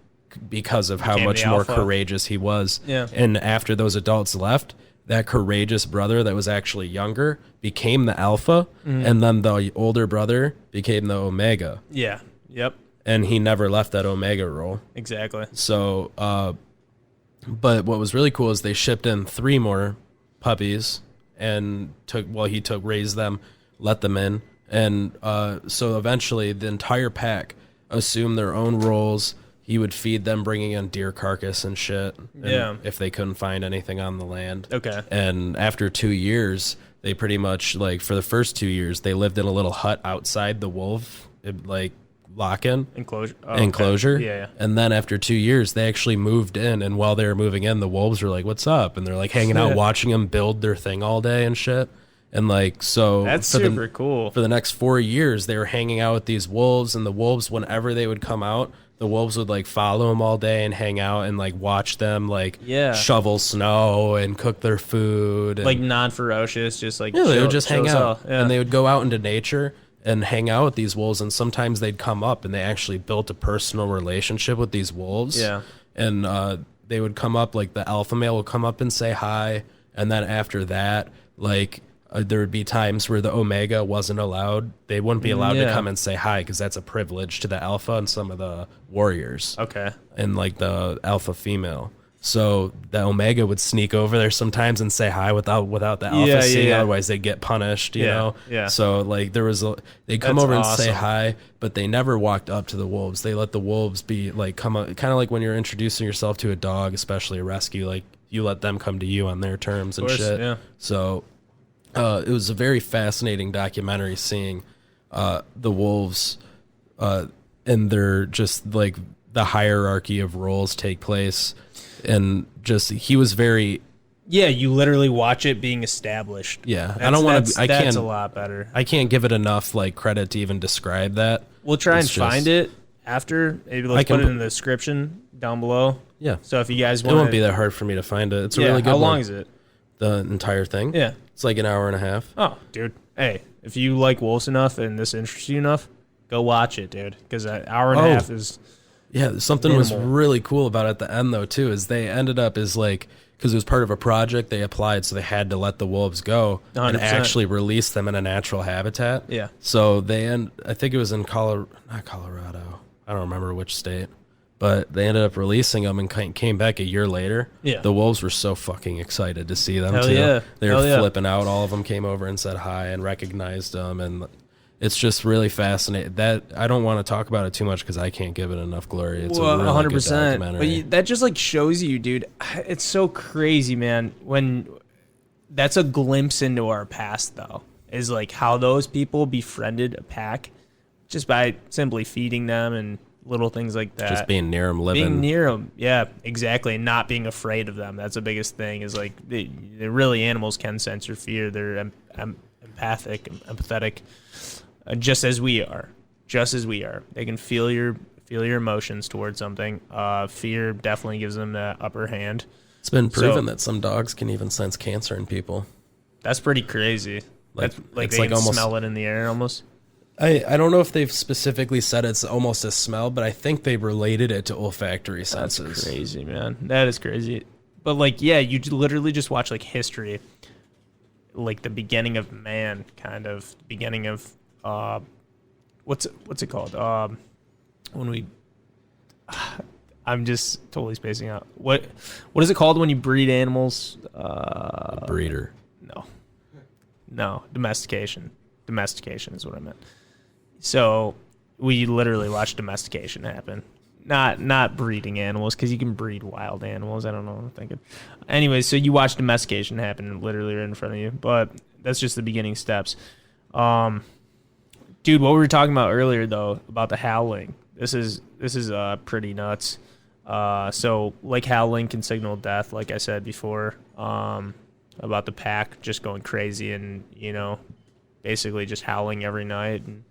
because of how Became much the more alpha. courageous he was. Yeah. And after those adults left, that courageous brother that was actually younger became the alpha, and then the older brother became the omega. Yeah. Yep. And he never left that omega role. Exactly. So, but what was really cool is they shipped in 3 more puppies, and raised them, let them in. And so eventually the entire pack assumed their own roles. He would feed them, bringing in deer carcass and shit. If they couldn't find anything on the land. Okay. And after 2 years, they pretty much, for the first 2 years, they lived in a little hut outside the wolf, lock-in. Enclosure. Enclosure. Okay. Yeah. And then after 2 years, they actually moved in. And while they were moving in, the wolves were like, "What's up?" And they're like hanging out, watching them build their thing all day and shit. And so That's super cool. For the next 4 years, they were hanging out with these wolves, and the wolves, whenever they would come out, the wolves would follow them all day and hang out and watch them shovel snow and cook their food. And, non-ferocious, just they would just hang out. Yeah. And they would go out into nature and hang out with these wolves, and sometimes they'd come up, and they actually built a personal relationship with these wolves. Yeah. And they would come up, the alpha male would come up and say hi, and then after that, there would be times where the Omega wasn't allowed. They wouldn't be allowed to come and say hi because that's a privilege to the alpha and some of the warriors. Okay. And like the alpha female. So the Omega would sneak over there sometimes and say hi without the alpha seeing. Otherwise, they'd get punished. You know. Yeah. So like they'd come over and say hi, but they never walked up to the wolves. They let the wolves be like kind of like when you're introducing yourself to a dog, especially a rescue. Like you let them come to you on their terms and shit. Yeah. So it was a very fascinating documentary seeing the wolves and their just like the hierarchy of roles take place. And just he was very you literally watch it being established. I don't want to. That's a lot better. I can't give it enough like credit to even describe that. We'll try and find it after. Maybe let's put it in the description down below. Yeah. So if you guys want, it won't be that hard for me to find it. It's a really good. How long one. is it? The entire thing? Yeah. It's like an hour and a half. Oh, dude. Hey, if you like wolves enough and this interests you enough, go watch it, dude. Because an hour and a half is. Yeah, something was really cool about it at the end, though, too, is they ended up as like, because it was part of a project, they applied, so they had to let the wolves go 100%. and actually release them in a natural habitat. Yeah. So I think it was in not Colorado, I don't remember which state, but they ended up releasing them and came back a year later. Yeah. The wolves were so fucking excited to see them, Hell too. yeah. They were flipping out. All of them came over and said hi and recognized them, and it's just really fascinating. That I don't want to talk about it too much because I can't give it enough glory. It's a really 100%. Good documentary. But that just like shows you, dude. It's so crazy, man. When that's a glimpse into our past, though, is like how those people befriended a pack just by simply feeding them and little things like that. Just being near them, living. Being near them, yeah, exactly. And not being afraid of them. That's the biggest thing. Is like they're really animals can sense your fear. They're empathic, empathetic. Just as we are, they can feel your emotions towards something. Fear definitely gives them the upper hand. It's been proven that some dogs can even sense cancer in people. That's pretty crazy. Like they can almost smell it in the air almost. I don't know if they've specifically said it's almost a smell, but I think they related it to olfactory senses. That's crazy, man. That is crazy. But like, yeah, you literally just watch like history, like the beginning of man, kind of beginning of. What's it called? When we, I'm just totally spacing out. What is it called when you breed animals? A breeder. No, domestication. Domestication is what I meant. So we literally watched domestication happen. Not breeding animals, because you can breed wild animals. I don't know what I'm thinking. Anyways, so you watch domestication happen literally right in front of you. But that's just the beginning steps. Dude, what we were talking about earlier, though, about the howling, this is pretty nuts. So, like howling can signal death, like I said before, about the pack just going crazy and, basically just howling every night and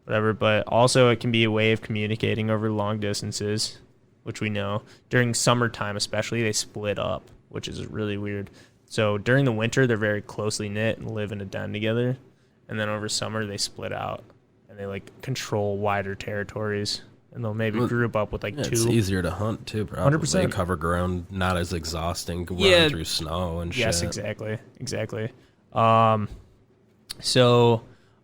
whatever. But also it can be a way of communicating over long distances, which we know. During summertime especially, they split up, which is really weird. So during the winter, they're very closely knit and live in a den together. And then over summer, they split out. And they like control wider territories, and they'll maybe group up with like two. It's easier to hunt too, probably. 100%. Cover ground, not as exhausting. Running through snow and shit. Yes, exactly. So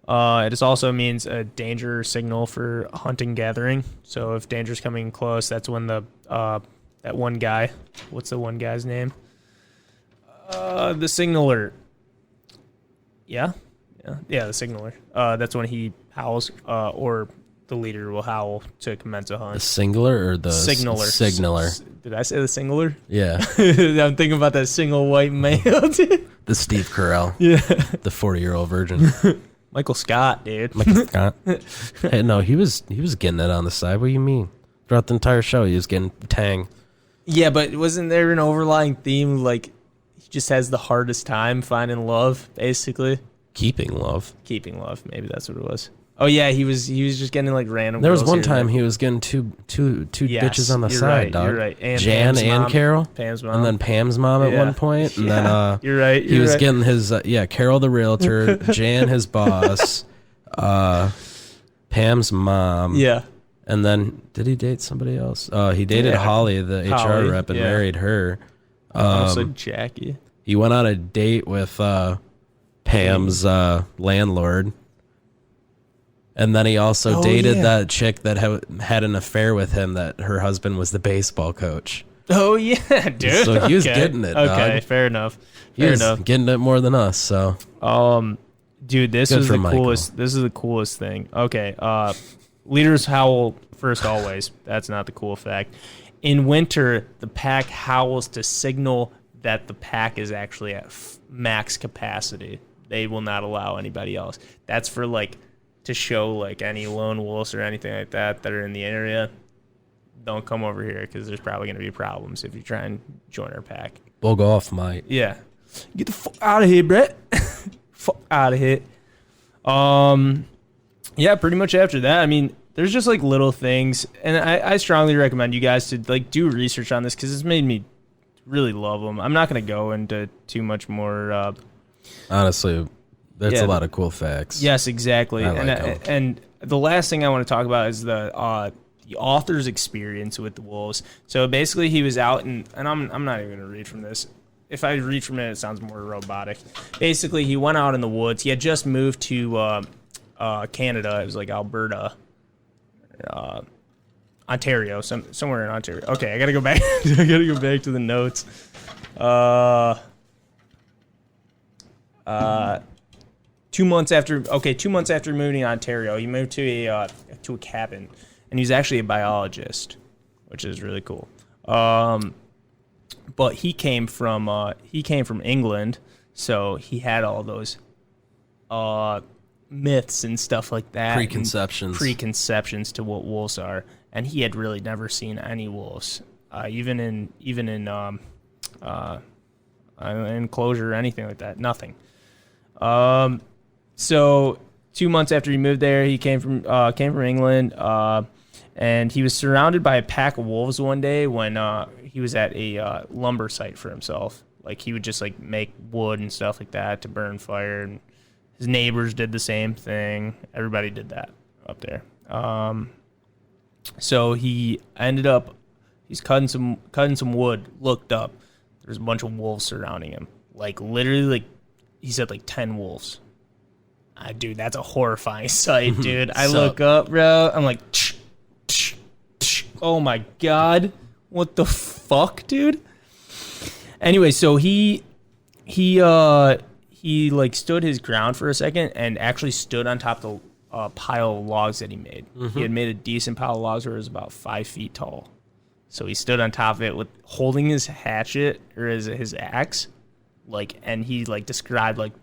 it also means a danger signal for hunting gathering. So if danger's coming close, that's when that one guy. What's the one guy's name? The signaler. Yeah, the signaler. That's when he howls, or the leader will howl to commence a hunt. The singular or the signaler? Signaler. Did I say the singular? Yeah. I'm thinking about that single white male, dude. The Steve Carell. Yeah. The 40-year-old virgin. Michael Scott, dude. Michael Scott. Hey, no, he was getting it on the side. What do you mean? Throughout the entire show, he was getting tang. Yeah, but wasn't there an overlying theme, like, he just has the hardest time finding love, basically? Keeping love. Maybe that's what it was. Oh yeah, he was just getting like random. There was one time he was getting two bitches on the side, right, dog. You're right. And Jan Pam's and mom, Carol, Pam's mom, and then Pam's mom at one point, and then you're right. He was getting his Carol the realtor, Jan his boss, Pam's mom, and then did he date somebody else? He dated Holly, the HR rep, and married her. Also Jackie. He went on a date with Ham's landlord. And then he also dated that chick that had an affair with him, that her husband was the baseball coach. Oh, yeah, dude. So he was getting it, Okay, dog. fair enough. He was getting it more than us, so. Dude, this Good is for the Michael. coolest. This is the coolest thing. Okay, leaders howl first always. That's not the cool fact. In winter, the pack howls to signal that the pack is actually at max capacity. They will not allow anybody else. That's for like to show like any lone wolves or anything like that are in the area. Don't come over here because there's probably going to be problems if you try and join our pack. Bug off, mate. Yeah. Get the fuck out of here, Brett. Fuck out of here. Yeah, pretty much after that, I mean, there's just like little things, and I strongly recommend you guys to like do research on this because it's made me really love them. I'm not going to go into too much more. Honestly, that's a lot of cool facts. Yes, exactly. I like 'em. And the last thing I want to talk about is the author's experience with the wolves. So basically, he was out, and I'm not even going to read from this. If I read from it, it sounds more robotic. Basically, he went out in the woods. He had just moved to Canada. It was like Alberta, Ontario, somewhere in Ontario. Okay, I gotta go back. I gotta go back to the notes. 2 months after. Okay, 2 months after moving to Ontario, he moved to a cabin, and he's actually a biologist, which is really cool. But he came from England, so he had all those myths and stuff like that. Preconceptions to what wolves are, and he had really never seen any wolves, even in enclosure or anything like that. Nothing. So 2 months after he moved there, he came from England, and he was surrounded by a pack of wolves one day when he was at a lumber site for himself. Like he would just like make wood and stuff like that to burn fire, and his neighbors did the same thing. Everybody did that up there. So he ended up, he's cutting some wood, looked up. There's a bunch of wolves surrounding him. Like literally, like he said, like 10 wolves. Dude, that's a horrifying sight, dude. I look up, bro. I'm like, oh my God. What the fuck, dude? Anyway, so he like stood his ground for a second and actually stood on top of the pile of logs that he made. Mm-hmm. He had made a decent pile of logs where it was about 5 feet tall. So he stood on top of it with holding his hatchet or his axe, like, and he like described like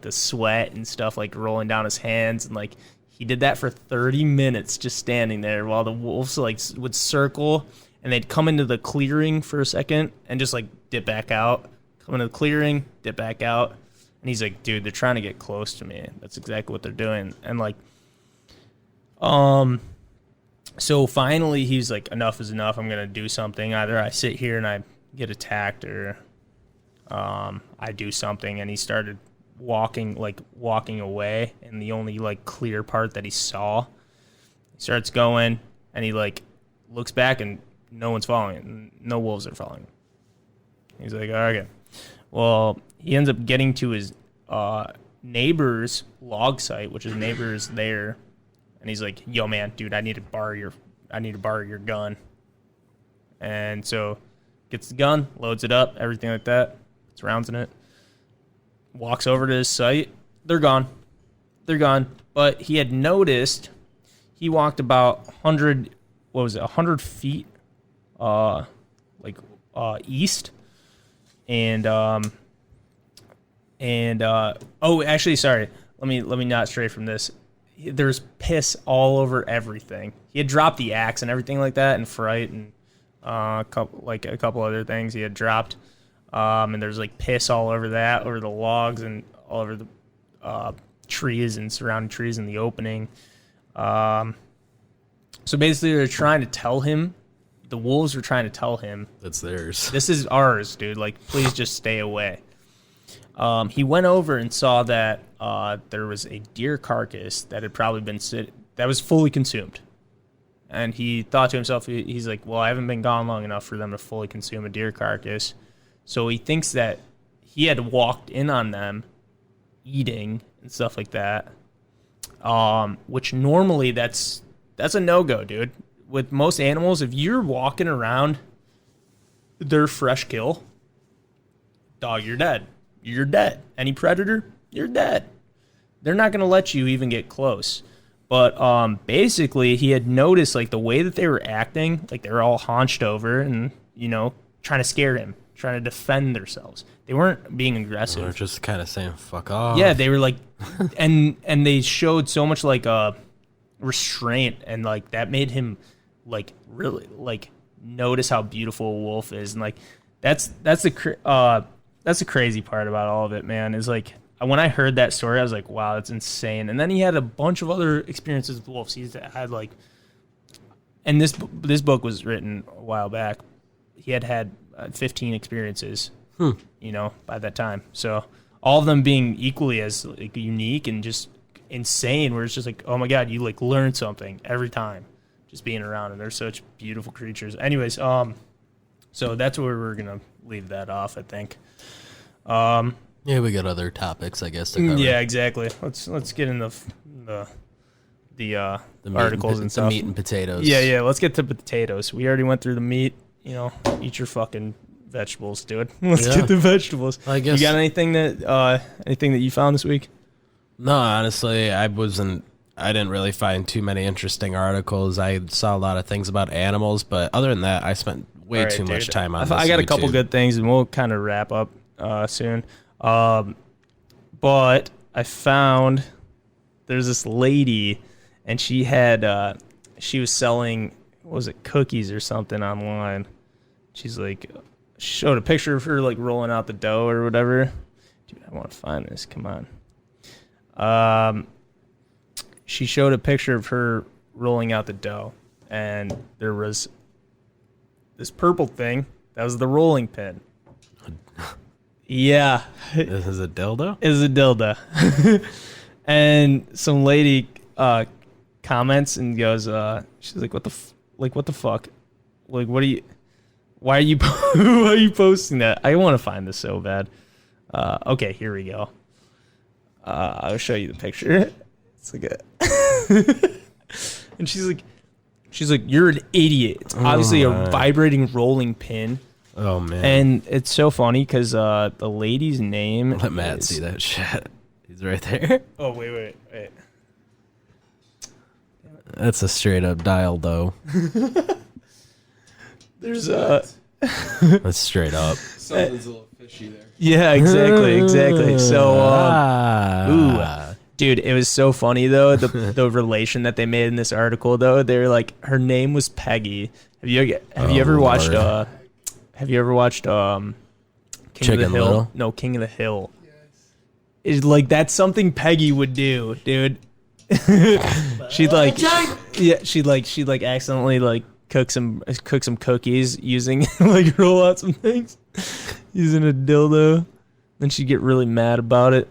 the sweat and stuff like rolling down his hands, and like he did that for 30 minutes just standing there while the wolves like would circle, and they'd come into the clearing for a second and just like dip back out, come into the clearing, dip back out. And he's like, dude, they're trying to get close to me. That's exactly what they're doing. And like, so finally he's like, enough is enough. I'm going to do something. Either I sit here and I get attacked, or I do something. And he started walking away. And the only like clear part that he saw, he starts going, and he like looks back and no one's following him. No wolves are following him. He's like, okay. Well, he ends up getting to his neighbor's log site, which his neighbor is there, and he's like, "Yo, man, dude, I need to borrow your gun." And so, gets the gun, loads it up, everything like that, puts rounds in it, walks over to his site. They're gone. But he had noticed he walked about 100 feet, east. And actually, sorry. Let me not stray from this. There's piss all over everything. He had dropped the axe and everything like that, and fright, and a couple other things he had dropped. And there's like piss all over that, over the logs, and all over the trees and surrounding trees in the opening. So basically, they're trying to tell him. The wolves were trying to tell him, that's theirs. This is ours, dude. Like, please just stay away. He went over and saw that there was a deer carcass that had probably been that was fully consumed. And he thought to himself, he's like, well, I haven't been gone long enough for them to fully consume a deer carcass. So he thinks that he had walked in on them eating and stuff like that. Which normally that's a no-go, dude. With most animals, if you're walking around their fresh kill, dog, you're dead. You're dead. Any predator, you're dead. They're not going to let you even get close. But basically, he had noticed like the way that they were acting, like they were all hunched over and, you know, trying to scare him, trying to defend themselves. They weren't being aggressive. They're just kind of saying "fuck off." Yeah, they were like, and they showed so much like restraint, and like that made him like really like notice how beautiful a wolf is, and like that's the crazy part about all of it, man. Is like when I heard that story, I was like, wow, that's insane. And then he had a bunch of other experiences with wolves. He's had like, and this book was written a while back. He had 15 experiences, you know, by that time. So all of them being equally as like unique and just insane, where it's just like, oh my God, you like learn something every time just being around them. They're such beautiful creatures. Anyways, so that's where we're going to leave that off, I think. Yeah, we got other topics, I guess, to cover. Yeah, exactly. Let's get into the articles and stuff. The meat and potatoes. Yeah. Let's get to potatoes. We already went through the meat. You know, eat your fucking vegetables, dude. Let's get the vegetables. I guess. You got anything that you found this week? No, honestly, I didn't really find too many interesting articles. I saw a lot of things about animals, but other than that, I spent way too much time on this. I got a couple good things, and we'll kind of wrap up soon. But I found there's this lady, and she was selling, what was it, cookies or something online. She's like, she showed a picture of her like rolling out the dough or whatever. Dude, I want to find this. Come on. She showed a picture of her rolling out the dough, and there was this purple thing that was the rolling pin. Yeah. This is a dildo? Is a dildo. And some lady comments and goes, she's like, what the fuck? Like, why are you posting that? I want to find this so bad. Okay, here we go. I'll show you the picture. It's like and she's like, you're an idiot. It's obviously a vibrating rolling pin. Oh man. And it's so funny because the lady's name. Let Matt see that shit. He's right there. Oh wait. That's a straight up dial though. There's That's straight up. Something's a little fishy there. Yeah, exactly. So dude, it was so funny though, the relation that they made in this article though. They're like, her name was Peggy. Have you ever watched King Chicken of the Hill? Little? No, King of the Hill. Yes. It's like that's something Peggy would do, dude. she'd like accidentally like cook some cookies using like roll out some things using a dildo. Then she'd get really mad about it.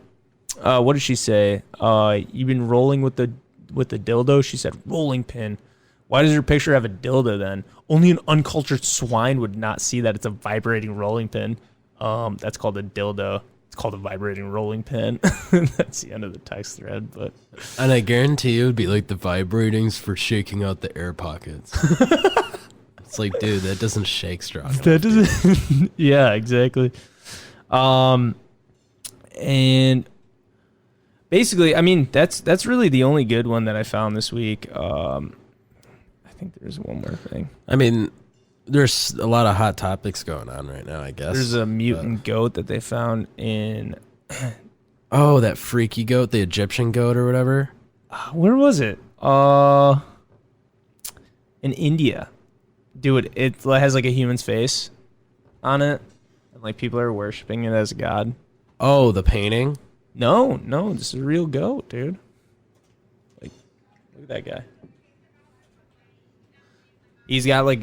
What did she say? You've been rolling with the dildo? She said rolling pin. Why does your picture have a dildo then? Only an uncultured swine would not see that it's a vibrating rolling pin. That's called a dildo. It's called a vibrating rolling pin. That's the end of the text thread. But and I guarantee you it would be like the vibratings for shaking out the air pockets. It's like, dude, that doesn't shake strong enough. That doesn't. Yeah, exactly. And basically, I mean, that's really the only good one that I found this week. I think there's one more thing. I mean, there's a lot of hot topics going on right now, I guess. There's a mutant goat that they found in... Oh, that freaky goat, the Egyptian goat or whatever? Where was it? In India. Dude, it has like a human's face on it. And like people are worshiping it as a god. Oh, the painting? No, this is a real goat, dude. Like, look at that guy. He's got like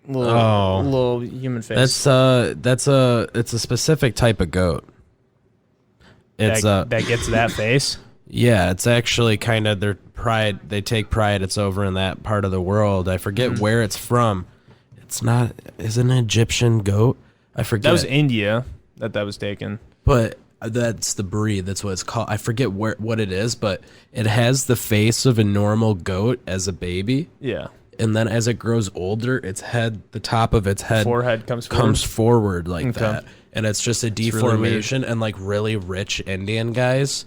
little human face. It's a specific type of goat. It's that gets that face. Yeah, it's actually kind of their pride. They take pride. It's over in that part of the world. I forget where it's from. It's not. Is it an Egyptian goat? I forget. That was India that was taken. But That's the breed. That's what it's called. I forget what it is, but it has the face of a normal goat as a baby. Yeah. And then as it grows older, the top of its head Forehead comes forward like Okay. that. And it's just a really deformation, and like really rich Indian guys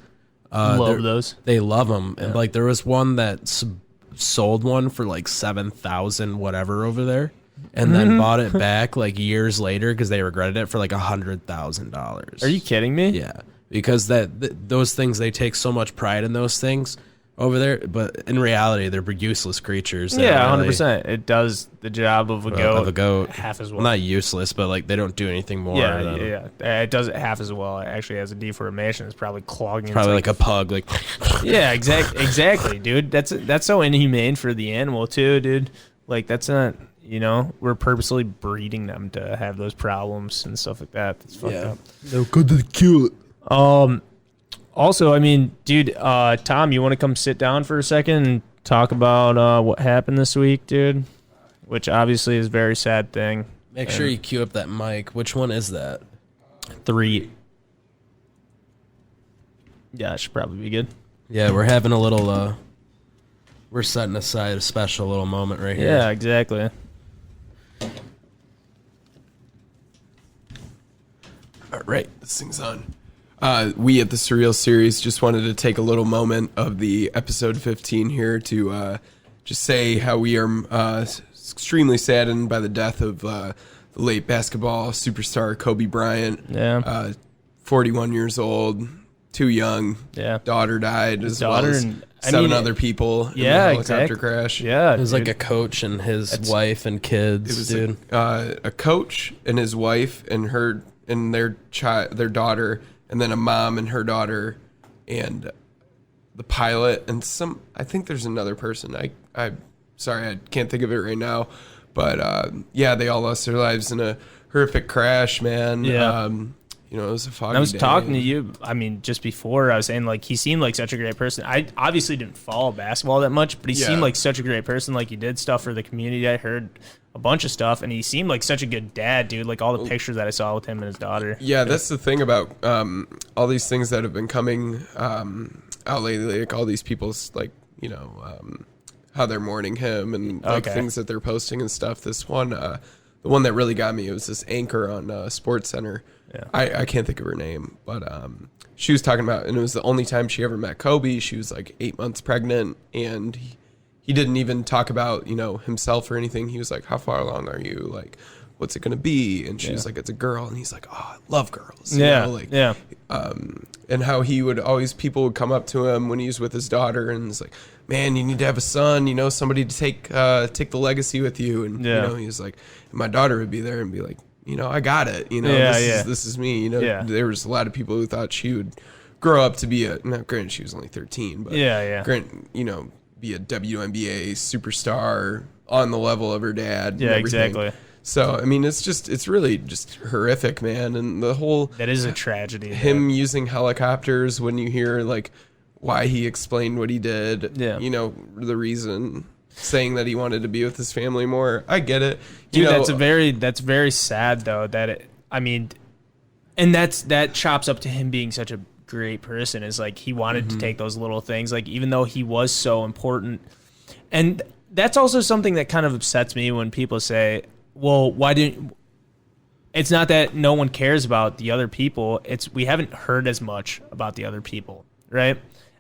Love those. they love them. And like there was one that sold one for like 7,000 whatever over there, and then bought it back like years later because they regretted it for like $100,000. Are you kidding me? Yeah, because those things, they take so much pride in those things over there, but in reality they're useless creatures. Yeah, 100%. It does the job of a goat. Half as well. Not useless, but like they don't do anything more. Yeah. It does it half as well. It actually has a deformation. It's probably clogging. It's Probably like a pug. Like yeah, exactly, dude. That's so inhumane for the animal too, dude. Like that's not. We're purposely breeding them to have those problems and stuff like that. That's fucked up. They'll go to kill it. Also, I mean, dude, Tom, you want to come sit down for a second and talk about what happened this week, dude? Which obviously is a very sad thing. Make sure you cue up that mic. Which one is that? 3. Yeah, it should probably be good. Yeah, we're having a little. We're setting aside a special little moment right here. Yeah, exactly. All right, this thing's on. We at the Surreal Series just wanted to take a little moment of the episode 15 here to just say how we are extremely saddened by the death of the late basketball superstar Kobe Bryant. Yeah. 41 years old, too young. Yeah. Daughter died, as daughter well as and- seven other people in the helicopter crash. Yeah. It was like a coach and his wife and kids, It was dude. a coach and his wife and their daughter, and then a mom and her daughter, and the pilot and I think there's another person. I sorry, I can't think of it right now, but yeah, they all lost their lives in a horrific crash, man. Yeah. It was a foggy I was day. talking to you, I mean, just before, I was saying, like, he seemed like such a great person. I obviously didn't follow basketball that much, but he Yeah. seemed like such a great person. Like, he did stuff for the community. I heard a bunch of stuff, and he seemed like such a good dad, dude. Like, all the pictures that I saw with him and his daughter. Yeah, that's the thing about all these things that have been coming out lately, like all these people's, like, how they're mourning him and like things that they're posting and stuff. This one, the one that really got me, it was this anchor on Sports Center. Yeah. I can't think of her name, but she was talking about, and it was the only time she ever met Kobe. She was like 8 months pregnant, and he didn't even talk about, himself or anything. He was like, how far along are you? Like, what's it going to be? And she was like, it's a girl. And he's like, oh, I love girls. Yeah. And how people would come up to him when he was with his daughter and it's like, man, you need to have a son, somebody to take the legacy with you. And, he was like, and my daughter would be there and be like, I got it. This is me. There was a lot of people who thought she would grow up to be not granted she was only 13, but be a WNBA superstar on the level of her dad. Yeah, exactly. So, I mean, it's really just horrific, man. And the whole... That is a tragedy. Him using helicopters when you hear, like, why he explained what he did. Yeah. The reason, saying that he wanted to be with his family more. I get it. Dude, that's very sad, though, and that chops up to him being such a great person, is like he wanted to take those little things, like even though he was so important. And that's also something that kind of upsets me when people say, well, why didn't... It's not that no one cares about the other people. It's we haven't heard as much about the other people, right?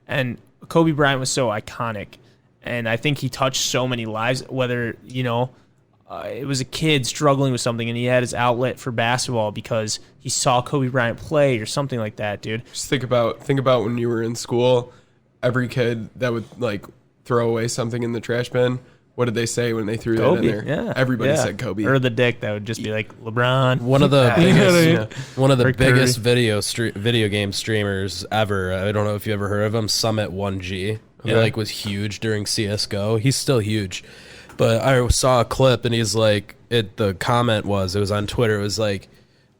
And Kobe Bryant was so iconic, and I think he touched so many lives, whether, it was a kid struggling with something and he had his outlet for basketball because he saw Kobe Bryant play or something like that, dude. Just think about when you were in school, every kid that would, like, throw away something in the trash bin, what did they say when they threw that in there? Yeah. Everybody said Kobe. Or the dick that would just be like LeBron. One of the Or biggest video game streamers ever. I don't know if you ever heard of him. Summit 1G. He was huge during CS:GO. He's still huge. But I saw a clip and he's like, the comment was, it was on Twitter, it was like,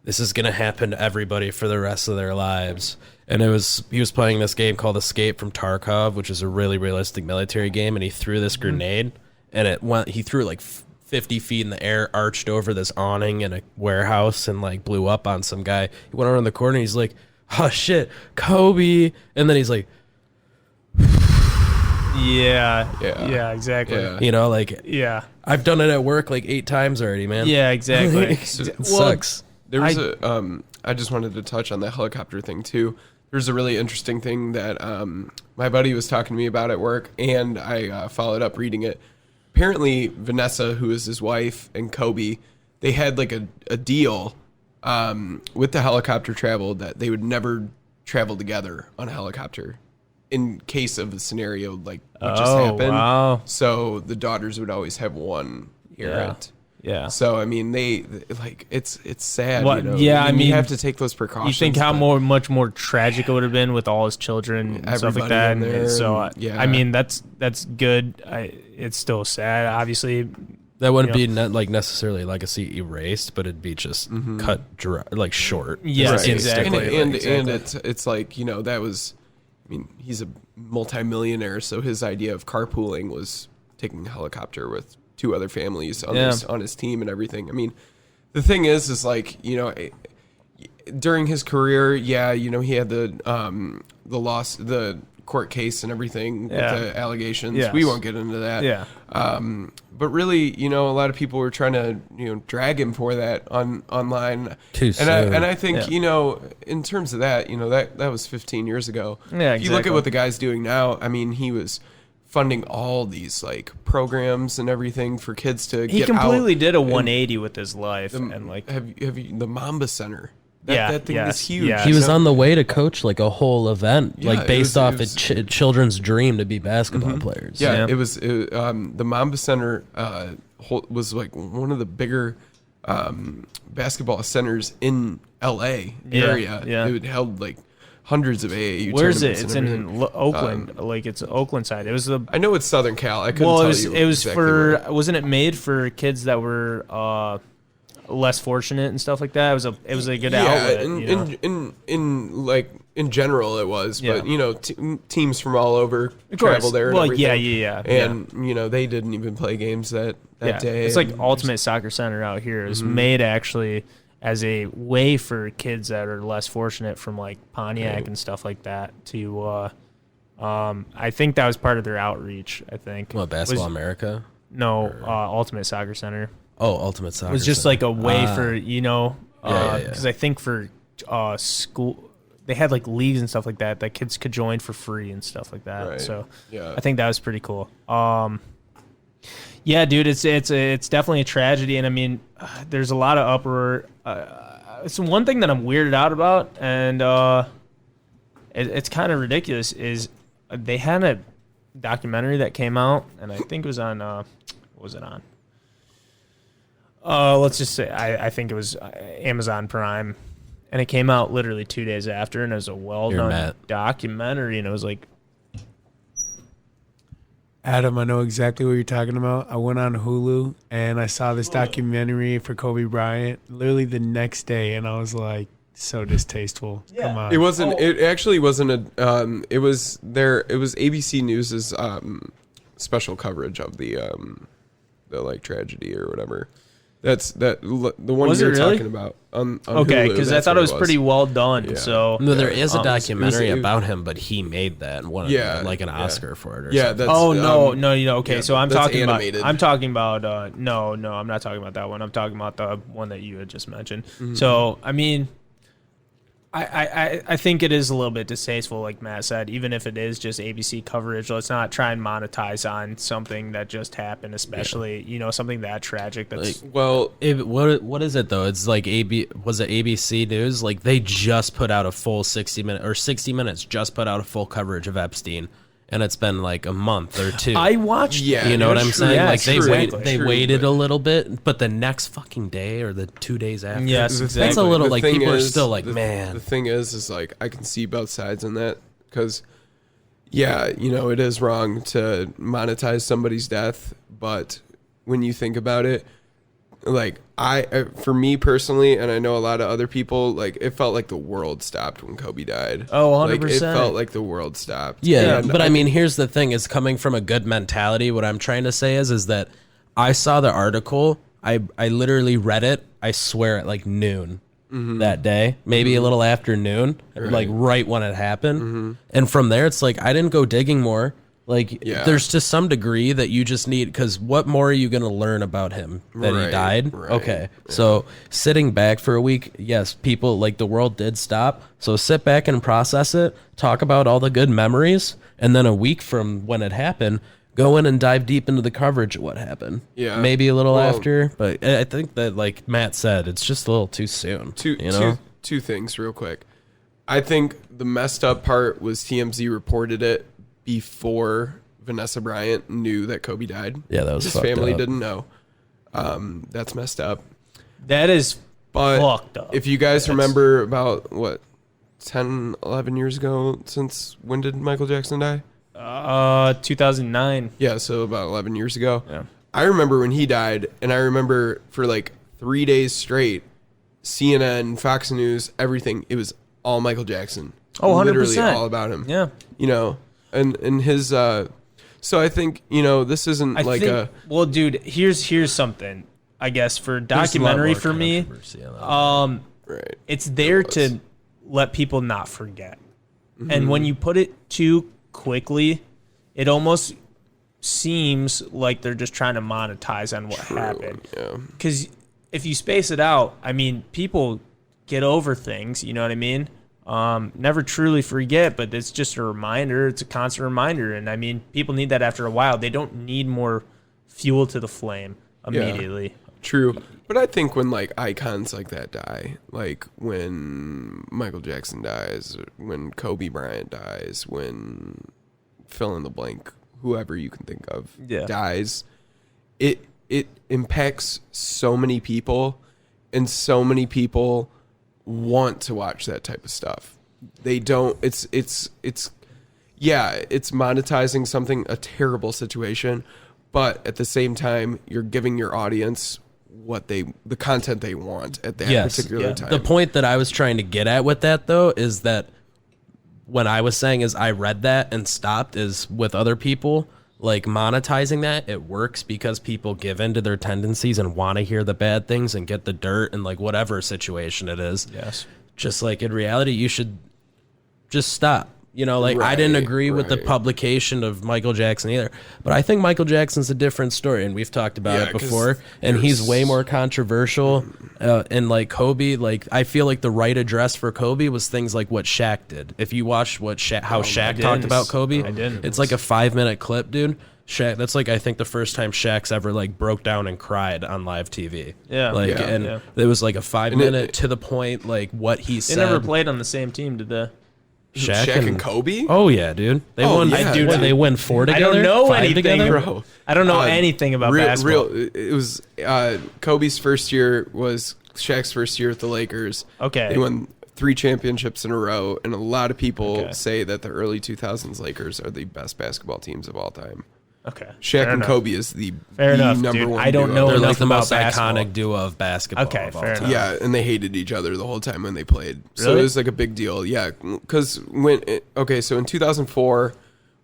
this is going to happen to everybody for the rest of their lives. And he was playing this game called Escape from Tarkov, which is a really realistic military game, and he threw this grenade, and he threw it like 50 feet in the air, arched over this awning in a warehouse, and like blew up on some guy. He went around the corner and he's like, oh shit, Kobe, and then he's like, yeah, exactly. Yeah. you know, like Yeah. I've done it at work like 8 times already, man. Yeah, exactly. It sucks. There was I just wanted to touch on that helicopter thing too. There's a really interesting thing that my buddy was talking to me about at work, and I followed up reading it. Apparently, Vanessa, who is his wife, and Kobe, they had like a deal with the helicopter travel that they would never travel together on a helicopter in case of a scenario like what just happened. Wow. So the daughters would always have one parent. Yeah. So I mean, they like it's sad. What- You know? yeah, I mean, you have to take those precautions. You think how but- much more tragic it would have been with all his children and stuff like Everybody that. in there And so, and- yeah. I mean, that's good. It's still sad, obviously. That wouldn't Yeah. be like necessarily legacy erased, but it'd be just cut like short. Yes, Right. exactly. And Exactly. it's like, you know, that was, I mean, he's a multimillionaire, so his idea of carpooling was taking a helicopter with 2 other families on his team and everything. I mean, the thing is like, you know, during his career, you know, he had the court case and everything with the allegations. Yes. We won't get into that. Yeah. But really, you know, a lot of people were trying to, you know, drag him for that online. Too soon. And I think, Yeah. you know, in terms of that, you know, that was 15 years ago. Yeah, If you look exactly. at what the guy's doing now, I mean, he was funding all these like programs and everything for kids to He get completely out. did a 180 with his life. And And like, have you the Mamba Center? Yeah, That thing yes, is huge. yeah. He was So- on the way to coach like a whole event, Yeah, like it based was- off it was- a children's dream to be basketball players. Yeah, Yeah. it was the Mamba Center was like one of the bigger basketball centers in LA area. yeah. It held like hundreds of AAU where's it? tournaments It's and in everything. Oakland. Like, it's Oakland side. It was the. I know it's Southern Cal. I couldn't Well, tell it you. was exactly for. where. Wasn't it made for kids that were less fortunate and stuff like that? It was a good outlet. You know? in general it was, Yeah. but you know, teams from all over Of course. travel there. And Well, everything. yeah. And you know, they didn't even play games that day. It's like and- Ultimate Soccer Center out here. It was made actually as a way for kids that are less fortunate from like Pontiac Right. and stuff like that to. I think that was part of their outreach. I think. What, Basketball Was- America? No, Ultimate Soccer Center. Oh, Ultimate Soccer. It was just Center. like a way for, you know, Yeah. because I think for school, they had like leagues and stuff like that kids could join for free and stuff like that. Right. So Yeah. I think that was pretty cool. Yeah, dude, it's definitely a tragedy, and I mean, there's a lot of uproar. It's one thing that I'm weirded out about, and it's kind of ridiculous. Is they had a documentary that came out, and I think it was on what was it on? Let's just say I think it was Amazon Prime, and it came out literally 2 days after, and it was a well-done Matt. documentary, and it was like. Adam, I know exactly what you're talking about. I went on Hulu and I saw this documentary for Kobe Bryant literally the next day, and I was like, so distasteful. Come on. It wasn't. It actually wasn't a. It was there. It was ABC News's special coverage of the like tragedy or whatever. That's the one Was it you're really? talking about on Okay, Hulu, because I that's thought what it was pretty well done. Yeah. So No, there is a it was- documentary it was- about him, but he made that and won like an Oscar for it. Or Yeah, something. that's. no, you know, okay. yeah, so I'm that's talking animated. about. I'm talking about. No, I'm not talking about that one. I'm talking about the one that you had just mentioned. So I mean, I think it is a little bit distasteful, like Matt said. Even if it is just ABC coverage, let's not try and monetize on something that just happened, especially you know something that tragic. That's well, What is it though? It's like was it ABC News? Like they just put out a full 60 Minutes just put out a full coverage of Epstein, and it's been like a month or 2. I watched. Yeah, You know what I'm true. saying? Yeah, like they true. they True, waited but- a little bit, but the next fucking day or the 2 days after, Yes, The exactly. that's a little the like thing people are is- still like, the, man. The thing is like I can see both sides in that because, yeah, you know, it is wrong to monetize somebody's death, but when you think about it, like for me personally, and I know a lot of other people, like it felt like the world stopped when Kobe died. Oh, Like, 100%. it felt like the world stopped. Yeah, And but I mean, here's the thing: is coming from a good mentality. What I'm trying to say is that I saw the article. I literally read it. I swear at like noon, that day, maybe a little afternoon, like right when it happened. And from there, it's like I didn't go digging more. Like, there's to some degree that you just need, because what more are you going to learn about him that he died? Okay. So sitting back for a week, yes, people, like, the world did stop. So sit back and process it, talk about all the good memories, and then a week from when it happened, go in and dive deep into the coverage of what happened. Yeah. Maybe a little after, but I think that, like Matt said, it's just a little too soon. Two things real quick. I think the messed up part was TMZ reported it before Vanessa Bryant knew that Kobe died. Yeah, that was his fucked family up. didn't know. That's messed up. That is fucked up. If you guys remember about, 10, 11 years ago, since when did Michael Jackson die? 2009. Yeah, so about 11 years ago. Yeah. I remember when he died, and I remember for like 3 days straight, CNN, Fox News, everything, it was all Michael Jackson. Oh, 100%. Literally all about him. Yeah. You know, and his, so I think, this isn't well, dude, here's something, I guess, for documentary for me. Right. It's there to let people not forget. And when you put it too quickly, it almost seems like they're just trying to monetize on what happened. Yeah. Because if you space it out, I mean, people get over things, you know what I mean? Never truly forget, but it's just a reminder. It's a constant reminder. And I mean, people need that after a while. They don't need more fuel to the flame immediately. Yeah, true. But I think when like icons like that die, like when Michael Jackson dies, when Kobe Bryant dies, when fill in the blank, whoever you can think of dies, it impacts so many people, and so many people want to watch that type of stuff. They don't. It's monetizing something, a terrible situation, but at the same time, you're giving your audience the content they want at that particular time. The point that I was trying to get at with that, though, is that when I was saying is I read that and stopped, is with other people, like monetizing that, it works because people give into their tendencies and want to hear the bad things and get the dirt and like whatever situation it is. Yes. Just like in reality, you should just stop. I didn't agree with the publication of Michael Jackson either, but I think Michael Jackson's a different story, and we've talked about it before, and he's way more controversial. And like Kobe, like I feel like the right address for Kobe was things like what Shaq did. If you watch how Shaq talked about Kobe, it's like a 5-minute clip, dude. Shaq, that's like I think the first time Shaq's ever like broke down and cried on live TV. It was like a 5-minute to the point, like what he said. They never played on the same team, did they? Shaq and Kobe? Oh yeah, dude. They won. They win 4 together. I don't know 5 anything, together? bro. I don't know anything about basketball. It was Kobe's first year was Shaq's first year at the Lakers. Okay. They won 3 championships in a row, and a lot of people say that the early 2000s Lakers are the best basketball teams of all time. Okay. Shaq and Kobe is the number dude. one. I don't know They're enough like the most about basketball. iconic duo of basketball. Okay, of all fair time. enough. Yeah, and they hated each other the whole time when they played. So Really? it was like a big deal. Yeah, because so in 2004,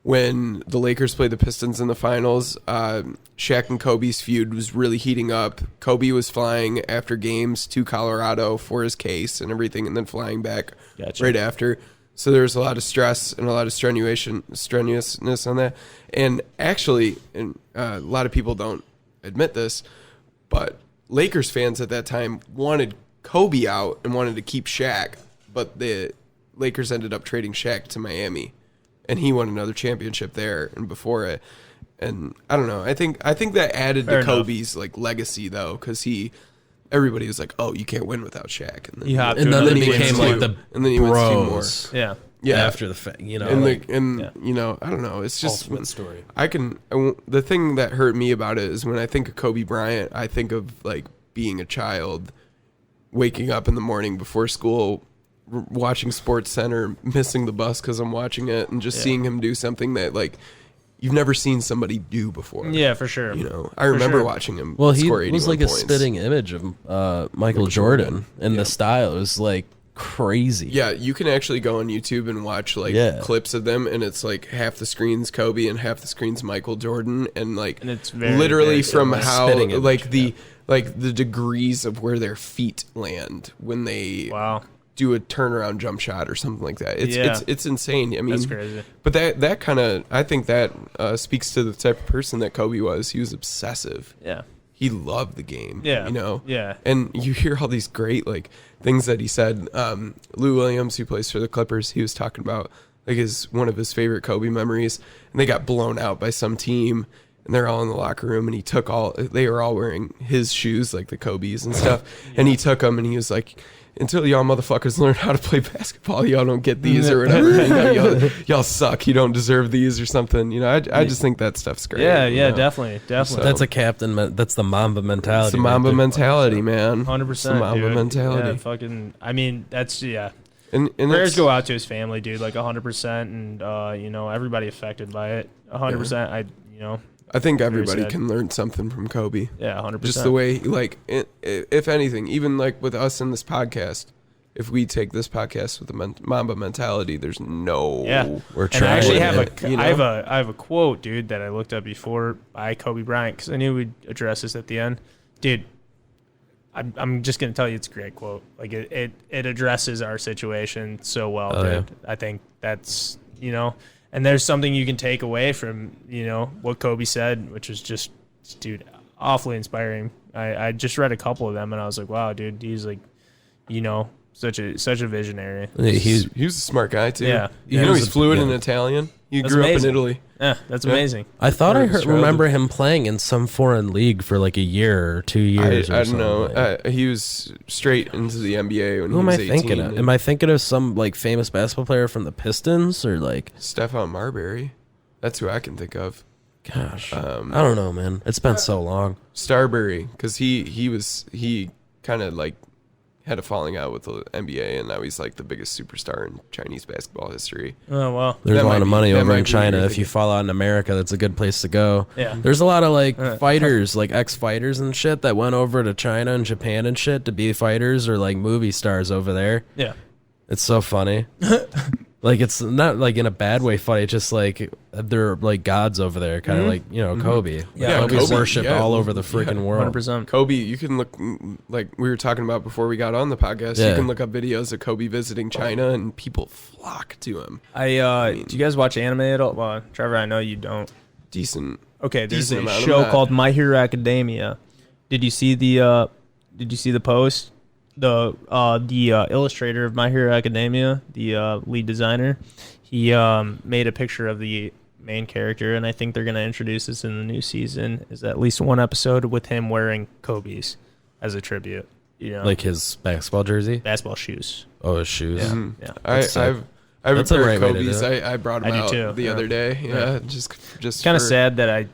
when the Lakers played the Pistons in the finals, Shaq and Kobe's feud was really heating up. Kobe was flying after games to Colorado for his case and everything, and then flying back right after. So there was a lot of stress and a lot of strenuousness on that. And actually, a lot of people don't admit this, but Lakers fans at that time wanted Kobe out and wanted to keep Shaq, but the Lakers ended up trading Shaq to Miami, and he won another championship there and before it. And I don't know. I think that added to Kobe's like legacy though, because everybody was like, "Oh, you can't win without Shaq," and then they became like the and then he wins 2 more. Yeah. After the fact, I don't know. It's just ultimate story. The thing that hurt me about it is when I think of Kobe Bryant, I think of like being a child, waking up in the morning before school, watching Sports Center, missing the bus because I'm watching it, and just seeing him do something that like you've never seen somebody do before. Yeah, for sure. I remember watching him. Well, he score 81 was like points. a spitting image of Michael Jordan and the style. It was like crazy. Yeah, you can actually go on YouTube and watch like clips of them, and it's like half the screen's Kobe and half the screen's Michael Jordan, and like and it's very, literally very from how image, the degrees of where their feet land when they do a turnaround jump shot or something like that. It's insane. I mean, that's crazy. But that kind of, I think that speaks to the type of person that Kobe was. He was obsessive. Yeah. He loved the game. Yeah. You know? Yeah. And you hear all these great like things that he said. Lou Williams, who plays for the Clippers, he was talking about like one of his favorite Kobe memories, and they got blown out by some team, and they're all in the locker room, and they were all wearing his shoes, like the Kobe's and stuff. And he took them, and he was like, until y'all motherfuckers learn how to play basketball, y'all don't get these or whatever. You know, y'all suck. You don't deserve these or something. You know, I just think that stuff's great. Yeah, you know? definitely. So, that's a captain. That's the Mamba mentality. It's the Mamba mentality, man. 100%. It's the Mamba mentality. Yeah, fucking. I mean, that's And prayers go out to his family, dude. Like 100%, and you know, everybody affected by it. 100%. I think everybody can learn something from Kobe. Yeah, 100%. Just the way, like, if anything, even like with us in this podcast, if we take this podcast with the Mamba mentality, there's no. Yeah, we're trying. And I actually have I have a quote, dude, that I looked up before by Kobe Bryant because I knew we'd address this at the end, dude. I'm just gonna tell you, it's a great quote. Like it addresses our situation so well, dude. Yeah. I think that's and there's something you can take away from, what Kobe said, which is just, dude, awfully inspiring. I just read a couple of them, and I was like, wow, dude, he's like, such a visionary. He was a smart guy, too. Yeah. He's fluent in Italian. He grew up in Italy. Yeah, that's amazing. I thought I remember him playing in some foreign league for like a year or 2 years. I don't know. He was straight into the NBA when he was 18. Who am I thinking of? Am I thinking of some like famous basketball player from the Pistons or like Stephon Marbury? That's who I can think of. Gosh, I don't know, man. It's been so long. Starbury, because he kind of like had a falling out with the NBA, and now he's like the biggest superstar in Chinese basketball history. Oh, well. There's a lot of money over in China. If you fall out in America, that's a good place to go. Yeah. There's a lot of like fighters, like ex-fighters and shit that went over to China and Japan and shit to be fighters or like movie stars over there. Yeah. It's so funny. Like, it's not like in a bad way funny. It's just like they're like gods over there, kind of like, Kobe. Yeah, Kobe's worshipped all over the freaking world. 100%. Kobe, you can look, like we were talking about before we got on the podcast, you can look up videos of Kobe visiting China, and people flock to him. Do you guys watch anime at all? Well, Trevor, I know you don't. Decent. Okay, there's a show called My Hero Academia. Did you see the post? The illustrator of My Hero Academia, the lead designer, he made a picture of the main character, and I think they're going to introduce this in the new season, is at least one episode with him wearing Kobe's as a tribute. Like his basketball jersey? Basketball shoes. Oh, his shoes. Yeah. Yeah. I have a pair of right way to Kobe's. do it. I brought them out too. the other day. Yeah. Just kind of sad that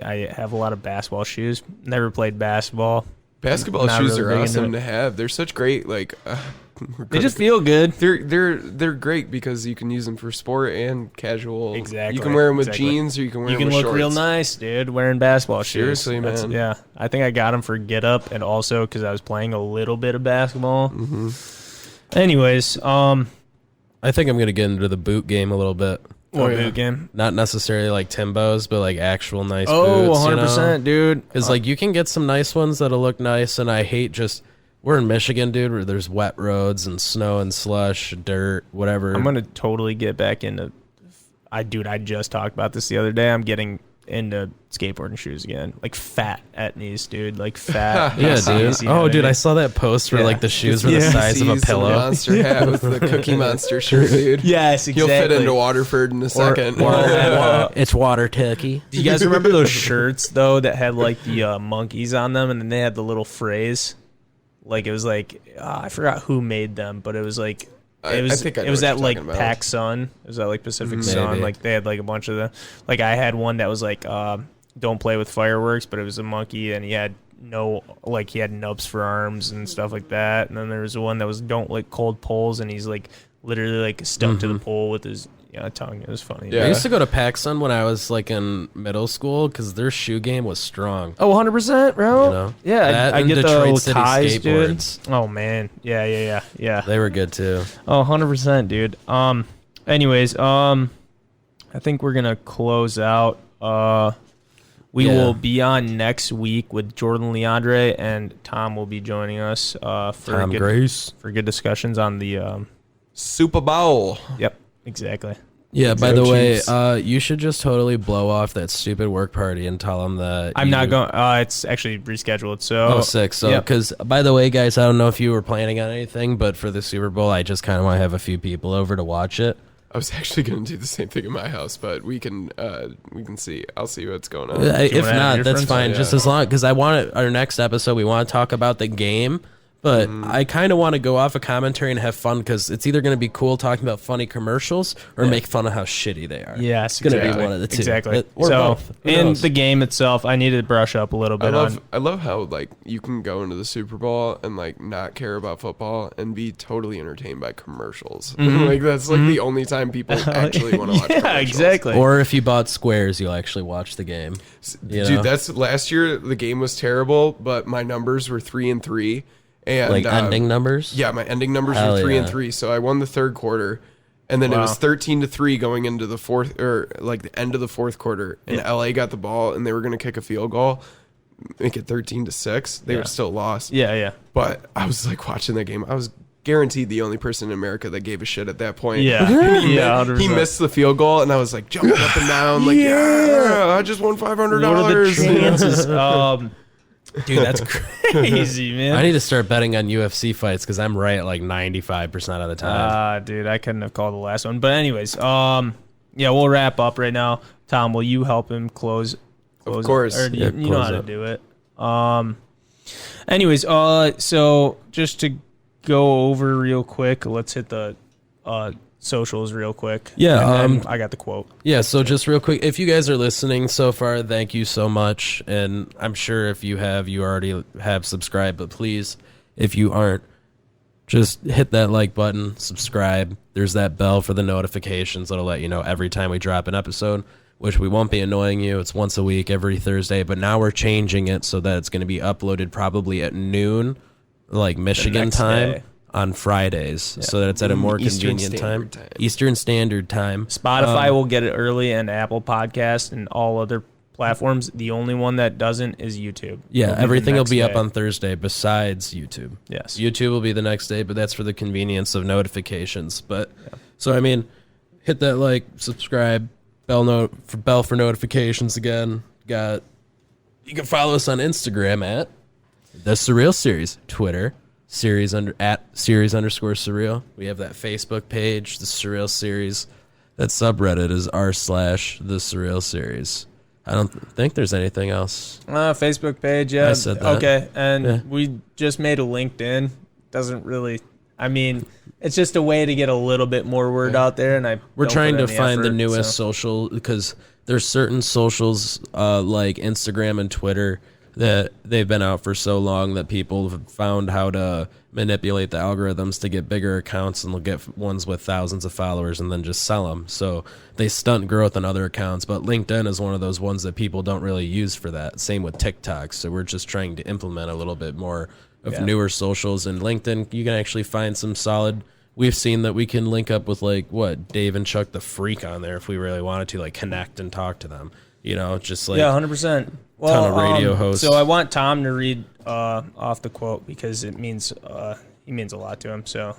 I have a lot of basketball shoes. Never played basketball. Basketball Not shoes really are big into awesome it. to have. They're such great, like They just feel good. They're great because you can use them for sport and casual. Exactly. You can wear them with jeans, or you can wear them with shorts. You can look real nice, dude, wearing basketball shoes. Seriously, man. Yeah, I think I got them for Get Up, and also because I was playing a little bit of basketball. Mm-hmm. Anyways, I think I'm gonna get into the boot game a little bit. boot game? Not necessarily like Timbos, but like actual nice Oh, boots. 100%, dude. Because like you can get some nice ones that'll look nice, and I hate just we're in Michigan, dude, where there's wet roads and snow and slush, dirt, whatever. I'm gonna totally get back into. I just talked about this the other day. I'm getting into skateboarding shoes again, like fat at knees, dude, like fat. Yeah, dude. Oh, dude, I saw that post where like the shoes were the size of a pillow. Monster hat with the Cookie Monster shirt, dude. Yes, exactly. You'll fit into Waterford in a second. It's water turkey. Do you guys remember those shirts though that had like the monkeys on them, and then they had the little phrase? Like it was like I forgot who made them, but it was like it was that like Pac Sun. It was that like Pacific Sun. Like they had like a bunch of the like I had one that was like don't play with fireworks, but it was a monkey and he had nubs for arms and stuff like that. And then there was one that was don't lick cold poles, and he's like literally like stuck to the pole with his Yeah, tongue. It was funny. Yeah. I used to go to PacSun when I was like in middle school because their shoe game was strong. Oh, 100%, bro. You know? Yeah, That I and get Detroit the City ties, dude. skateboards. Oh man, yeah. They were good too. Oh, 100%, dude. Anyways, I think we're gonna close out. We will be on next week with Jordan Leandre, and Tom will be joining us for good discussions on the Super Bowl. Yep, exactly. Yeah, by Go the Chiefs. way, you should just totally blow off that stupid work party and tell them that I'm not going. It's actually rescheduled. So Oh, sick. So, because by the way, guys, I don't know if you were planning on anything, but for the Super Bowl, I just kind of want to have a few people over to watch it. I was actually going to do the same thing in my house, but we can see. I'll see what's going on. If not, that's friends? fine. Yeah. Just as long because I want our next episode, we want to talk about the game. But I kind of want to go off a commentary and have fun because it's either going to be cool talking about funny commercials or make fun of how shitty they are. Yes, It's going to exactly. be one of the two. Exactly. Or So, both. Who and knows? the game itself, I needed to brush up a little bit on. I love how like you can go into the Super Bowl and like not care about football and be totally entertained by commercials. Like that's like the only time people actually want to watch. Yeah, commercials. exactly. Or if you bought Squares, you'll actually watch the game. You know? Dude, that's last year. The game was terrible, but my numbers were 3-3. And like ending numbers. Yeah, my ending numbers Hell were 3 yeah. and 3. So I won the third quarter, and then it was 13-3 going into the fourth, or like the end of the fourth quarter. And LA got the ball, and they were going to kick a field goal, make it 13-6. They were still lost. Yeah. But I was like watching that game. I was guaranteed the only person in America that gave a shit at that point. Yeah. He, Yeah, he 100%. missed the field goal, and I was like jumping up and down, like yeah, I just won $500. What are the chances? Dude, that's crazy, man. I need to start betting on UFC fights because I'm right like 95% of the time. Dude, I couldn't have called the last one. But anyways, yeah, we'll wrap up right now. Tom, will you help him close? Of course. Or you know close how to it. do it. Anyways, so just to go over real quick, let's hit the socials real quick. Yeah, And then I got the quote. Yeah, so just real quick, if you guys are listening so far, thank you so much. And I'm sure if you have, you already have subscribed, but please, if you aren't, just hit that like button, subscribe. There's that bell for the notifications that'll let you know every time we drop an episode, which we won't be annoying you. It's once a week, every Thursday, but now we're changing it so that it's going to be uploaded probably at noon, like Michigan next time. day. On Fridays, so that it's at a more Eastern convenient Standard time. Time. Eastern Standard Time. Spotify will get it early, and Apple Podcast and all other platforms. The only one that doesn't is YouTube. Yeah, It'll be the everything will next be up day. on Thursday besides YouTube. Yes. YouTube will be the next day, but that's for the convenience of notifications. But so I mean, hit that like, subscribe, bell for notifications again. You can follow us on Instagram at The Surreal Series, Twitter at series_surreal. We have that Facebook page, The Surreal Series. That subreddit is r/The Surreal Series. I don't think there's anything else. Facebook page, yeah. I said that. Okay, and Yeah. we just made a LinkedIn. Doesn't really. I mean, it's just a way to get a little bit more word out there, and We're don't trying put to any find the effort, newest so. social because there's certain socials like Instagram and Twitter that they've been out for so long that people have found how to manipulate the algorithms to get bigger accounts and they'll get ones with thousands of followers and then just sell them. So they stunt growth on other accounts, but LinkedIn is one of those ones that people don't really use for that. Same with TikTok. So we're just trying to implement a little bit more of newer socials, and LinkedIn, you can actually find some solid. We've seen that we can link up with Dave and Chuck the Freak on there if we really wanted to, like connect and talk to them. You know, just like 100%. Well, ton of radio hosts. So I want Tom to read off the quote because it means he means a lot to him. So,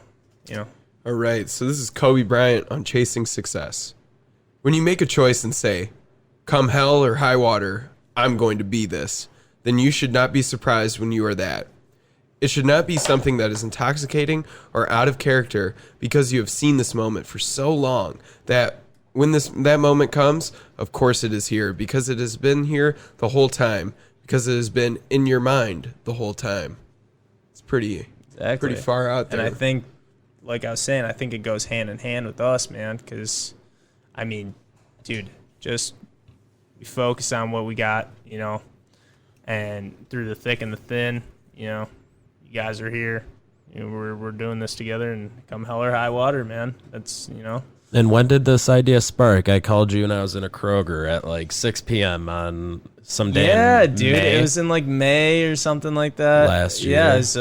you know. All right, so this is Kobe Bryant on Chasing Success. When you make a choice and say, come hell or high water, I'm going to be this, then you should not be surprised when you are that. It should not be something that is intoxicating or out of character because you have seen this moment for so long that when that moment comes, of course it is here because it has been here the whole time, because it has been in your mind the whole time. It's pretty far out there. And I think, like I was saying, I think it goes hand in hand with us, man, because, I mean, dude, just we focus on what we got, you know, and through the thick and the thin, you know, you guys are here. You know, we're doing this together, and come hell or high water, man. That's, you know. And when did this idea spark? I called you when I was in a Kroger at like 6 p.m. on some day. Yeah, dude. May. It was in like May or something like that. Last year. Yeah, it was,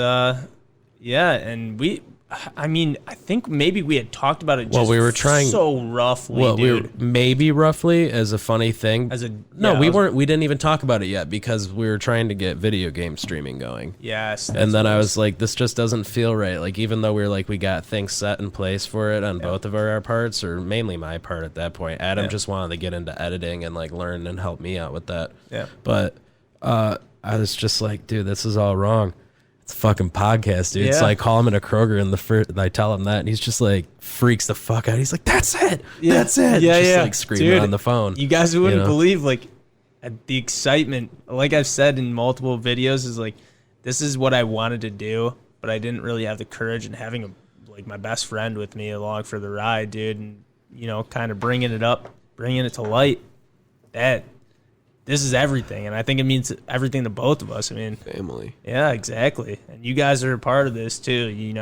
and I think maybe we had talked about it just we were trying so roughly, well, dude. we were maybe roughly as a funny thing. We didn't even talk about it yet because we were trying to get video game streaming going. Yes. And then I was like, this just doesn't feel right. Like, even though we got things set in place for it on both of our parts, or mainly my part at that point. Adam just wanted to get into editing and like learn and help me out with that. Yeah. But I was just like, dude, this is all wrong. It's a fucking podcast, dude. Yeah. So I call him in a Kroger and I tell him that, and he's just like freaks the fuck out. He's like, "That's it, that's it." Yeah, just like screaming on the phone. You guys wouldn't believe like the excitement. Like I've said in multiple videos, is like this is what I wanted to do, but I didn't really have the courage. And having my best friend with me along for the ride, dude, and kind of bringing it to light. This is everything, and I think it means everything to both of us. I mean, family. Yeah, exactly. And you guys are a part of this too,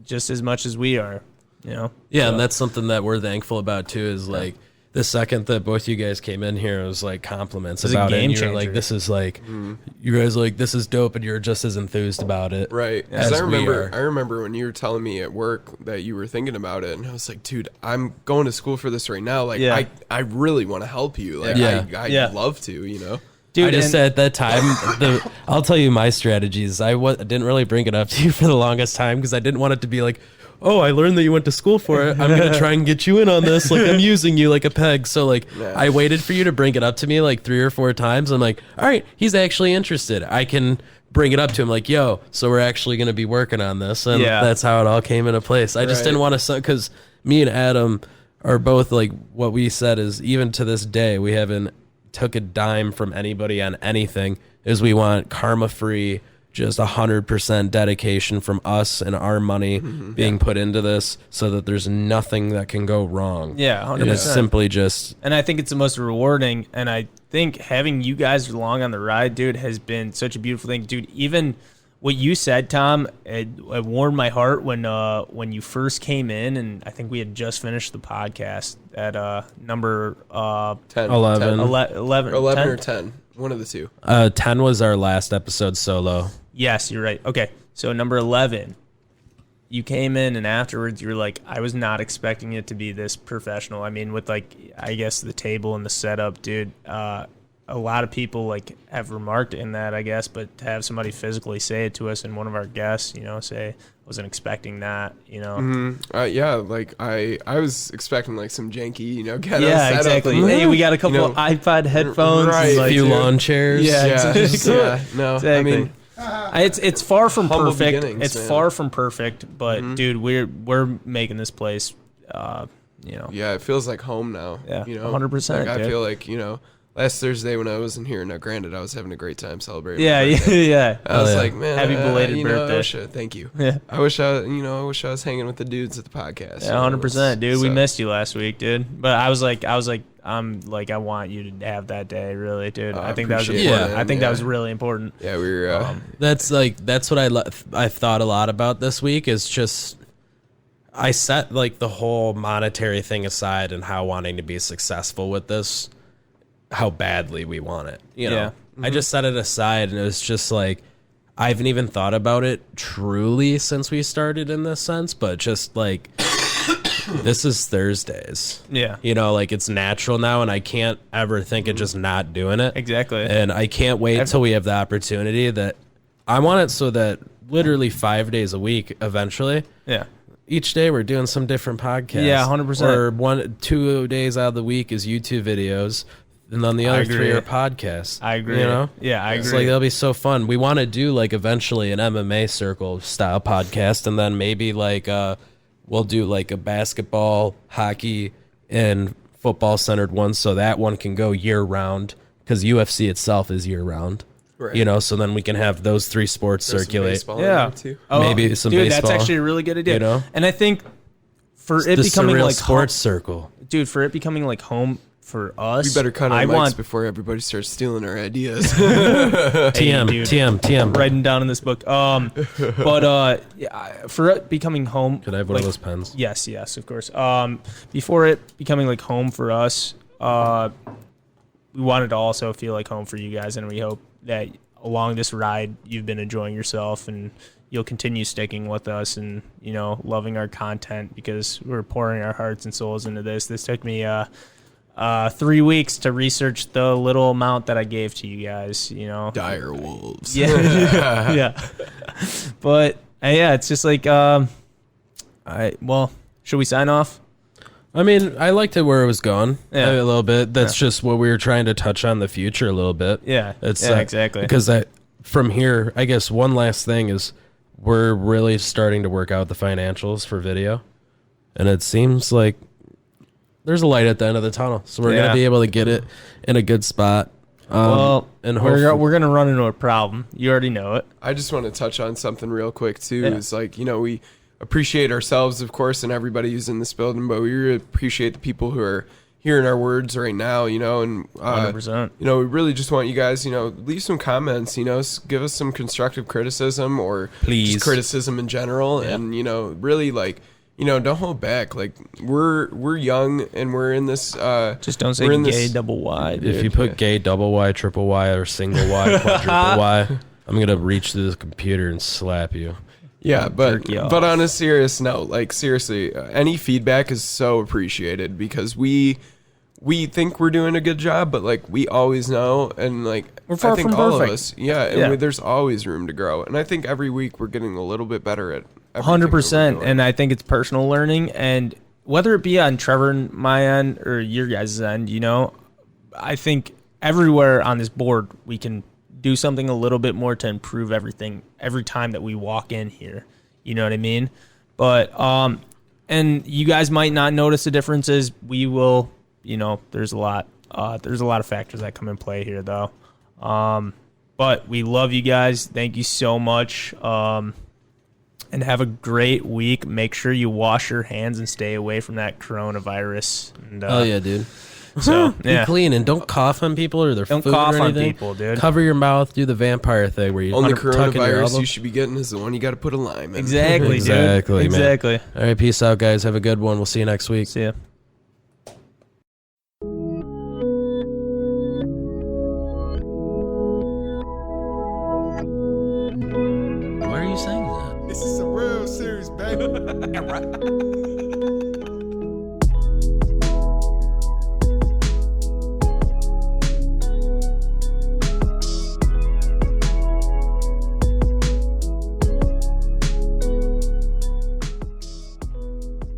just as much as we are, Yeah, so. And that's something that we're thankful about too, is like the second that both you guys came in here, it was like compliments about it. And you were like, this is like, you guys are like, this is dope, and you're just as enthused about it. Right. Because I remember when you were telling me at work that you were thinking about it, and I was like, dude, I'm going to school for this right now. Like, I really want to help you. Like, I'd love to, Dude, I just said at that time, I'll tell you my strategies. I didn't really bring it up to you for the longest time because I didn't want it to be like, oh, I learned that you went to school for it. I'm going to try and get you in on this. Like, I'm using you like a peg. So, like, I waited for you to bring it up to me like 3 or 4 times. I'm like, all right, he's actually interested. I can bring it up to him like, yo, so we're actually going to be working on this. And that's how it all came into place. I just didn't want to, because me and Adam are both like, what we said is, even to this day, we haven't took a dime from anybody on anything, is we want karma-free, just 100% dedication from us and our money being put into this, so that there's nothing that can go wrong. Yeah, 100%. And it's simply just... And I think it's the most rewarding, and I think having you guys along on the ride, dude, has been such a beautiful thing. Dude, even what you said, Tom, it warmed my heart when you first came in, and I think we had just finished the podcast at number 10. 11. 11 or 10. One of the two. 10 was our last episode solo. Yes, you're right. Okay, so number 11, you came in, and afterwards you were like, I was not expecting it to be this professional. I mean, with like, I guess the table and the setup, dude. A lot of people like have remarked in that, I guess, but to have somebody physically say it to us, and one of our guests, say, wasn't expecting that, Yeah, like I was expecting like some janky, ghetto setup. Exactly. Hey, we got a couple of iPod headphones, right? A few lawn chairs. Yeah, exactly. No, exactly. I mean, it's far from perfect. It's man. Far from perfect, but dude, we're making this place, Yeah, it feels like home now. Yeah, 100%. I feel like last Thursday when I wasn't here, now granted, I was having a great time celebrating. Yeah. I was like, man, happy belated birthday. Thank you. Yeah. I wish I was hanging with the dudes at the podcast. Yeah, 100%, dude. We missed you last week, dude. But I was like, I want you to have that day, really, dude. I think that was important. I think that was really important. Yeah, we were. That's what I've thought a lot about this week, is just, I set like the whole monetary thing aside and how wanting to be successful with this, how badly we want it. Yeah. I just set it aside, and it was just like, I haven't even thought about it truly since we started in this sense, but just like, this is Thursdays. Yeah. Like, it's natural now, and I can't ever think of just not doing it. Exactly. And I can't wait till we have the opportunity that I want it, so that literally 5 days a week eventually. Yeah. Each day we're doing some different podcast. Yeah, 100%. Or 1-2 days out of the week is YouTube videos, and then the other 3 are podcasts. I agree. Yeah, I agree. It's like, that'll be so fun. We want to do like eventually an MMA circle style podcast, and then maybe like we'll do like a basketball, hockey, and football centered one, so that one can go year round, because UFC itself is year round. Right. So then we can have those 3 sports circulate. Some baseball too. Maybe some dude, baseball. That's actually a really good idea. And I think for it the becoming surreal like sports circle, dude, for it becoming like home for us, We better cut our I mics want before everybody starts stealing our ideas. TM, dude. TM. writing down in this book. But for it becoming home, Could I have one of those pens? Yes, of course. Before it becoming like home for us, we wanted to also feel like home for you guys, and we hope that along this ride you've been enjoying yourself and you'll continue sticking with us and, you know, loving our content, because we're pouring our hearts and souls into this. This took me 3 weeks to research the little amount that I gave to you guys, you know. Dire wolves. Yeah. Yeah. But yeah, it's just like should we sign off? I mean, I liked it where it was going Yeah. a little bit. That's just what we were trying to touch on, the future a little bit. Yeah. It's exactly. Because from here, I guess one last thing is we're really starting to work out the financials for video, and it seems like there's a light at the end of the tunnel. So we're gonna be able to get it in a good spot. And we're gonna run into a problem. You already know it. I just want to touch on something real quick too. Yeah. It's like, you know, we appreciate ourselves, of course, and everybody who's in this building, but we really appreciate the people who are hearing our words right now, you know, and 100%. you know, we really just want you guys, you know, leave some comments, you know, give us some constructive criticism or Please. just criticism in general, and you know, really like, you know, don't hold back. Like we're young and we're in this. Just don't say we're in gay this- double Y. Dude. If you put gay double Y, triple Y, or single Y, quadruple Y, I'm gonna reach through the computer and slap you. Yeah, Jerky off. but on a serious note, like seriously, any feedback is so appreciated, because we think we're doing a good job, but like we always know, and like We're far I think from all perfect. of us, and there's always room to grow, and I think every week we're getting a little bit better at everything that we're 100%, doing. and I think it's personal learning, and whether it be on Trevor and my end or your guys' end, you know, I think everywhere on this board we can do something a little bit more to improve everything every time that we walk in here. You know what I mean? But and you guys might not notice the differences. We will. You know, there's a lot of factors that come in play here, though. But we love you guys. Thank you so much. And have a great week. Make sure you wash your hands and stay away from that coronavirus. And, Oh yeah, dude. So Be clean and don't cough on people or their Don't food cough or on anything. people, dude. Cover your mouth. Do the vampire thing where you Only tuck in your coronavirus elbow. you should be getting is the one you got to put a lime in. Exactly, Exactly, dude. man. Exactly. All right, peace out, guys. Have a good one. We'll see you next week. See ya. Why are you saying that? This is some real serious, baby.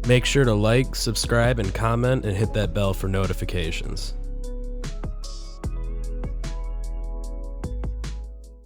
Make sure to like, subscribe, and comment, and hit that bell for notifications.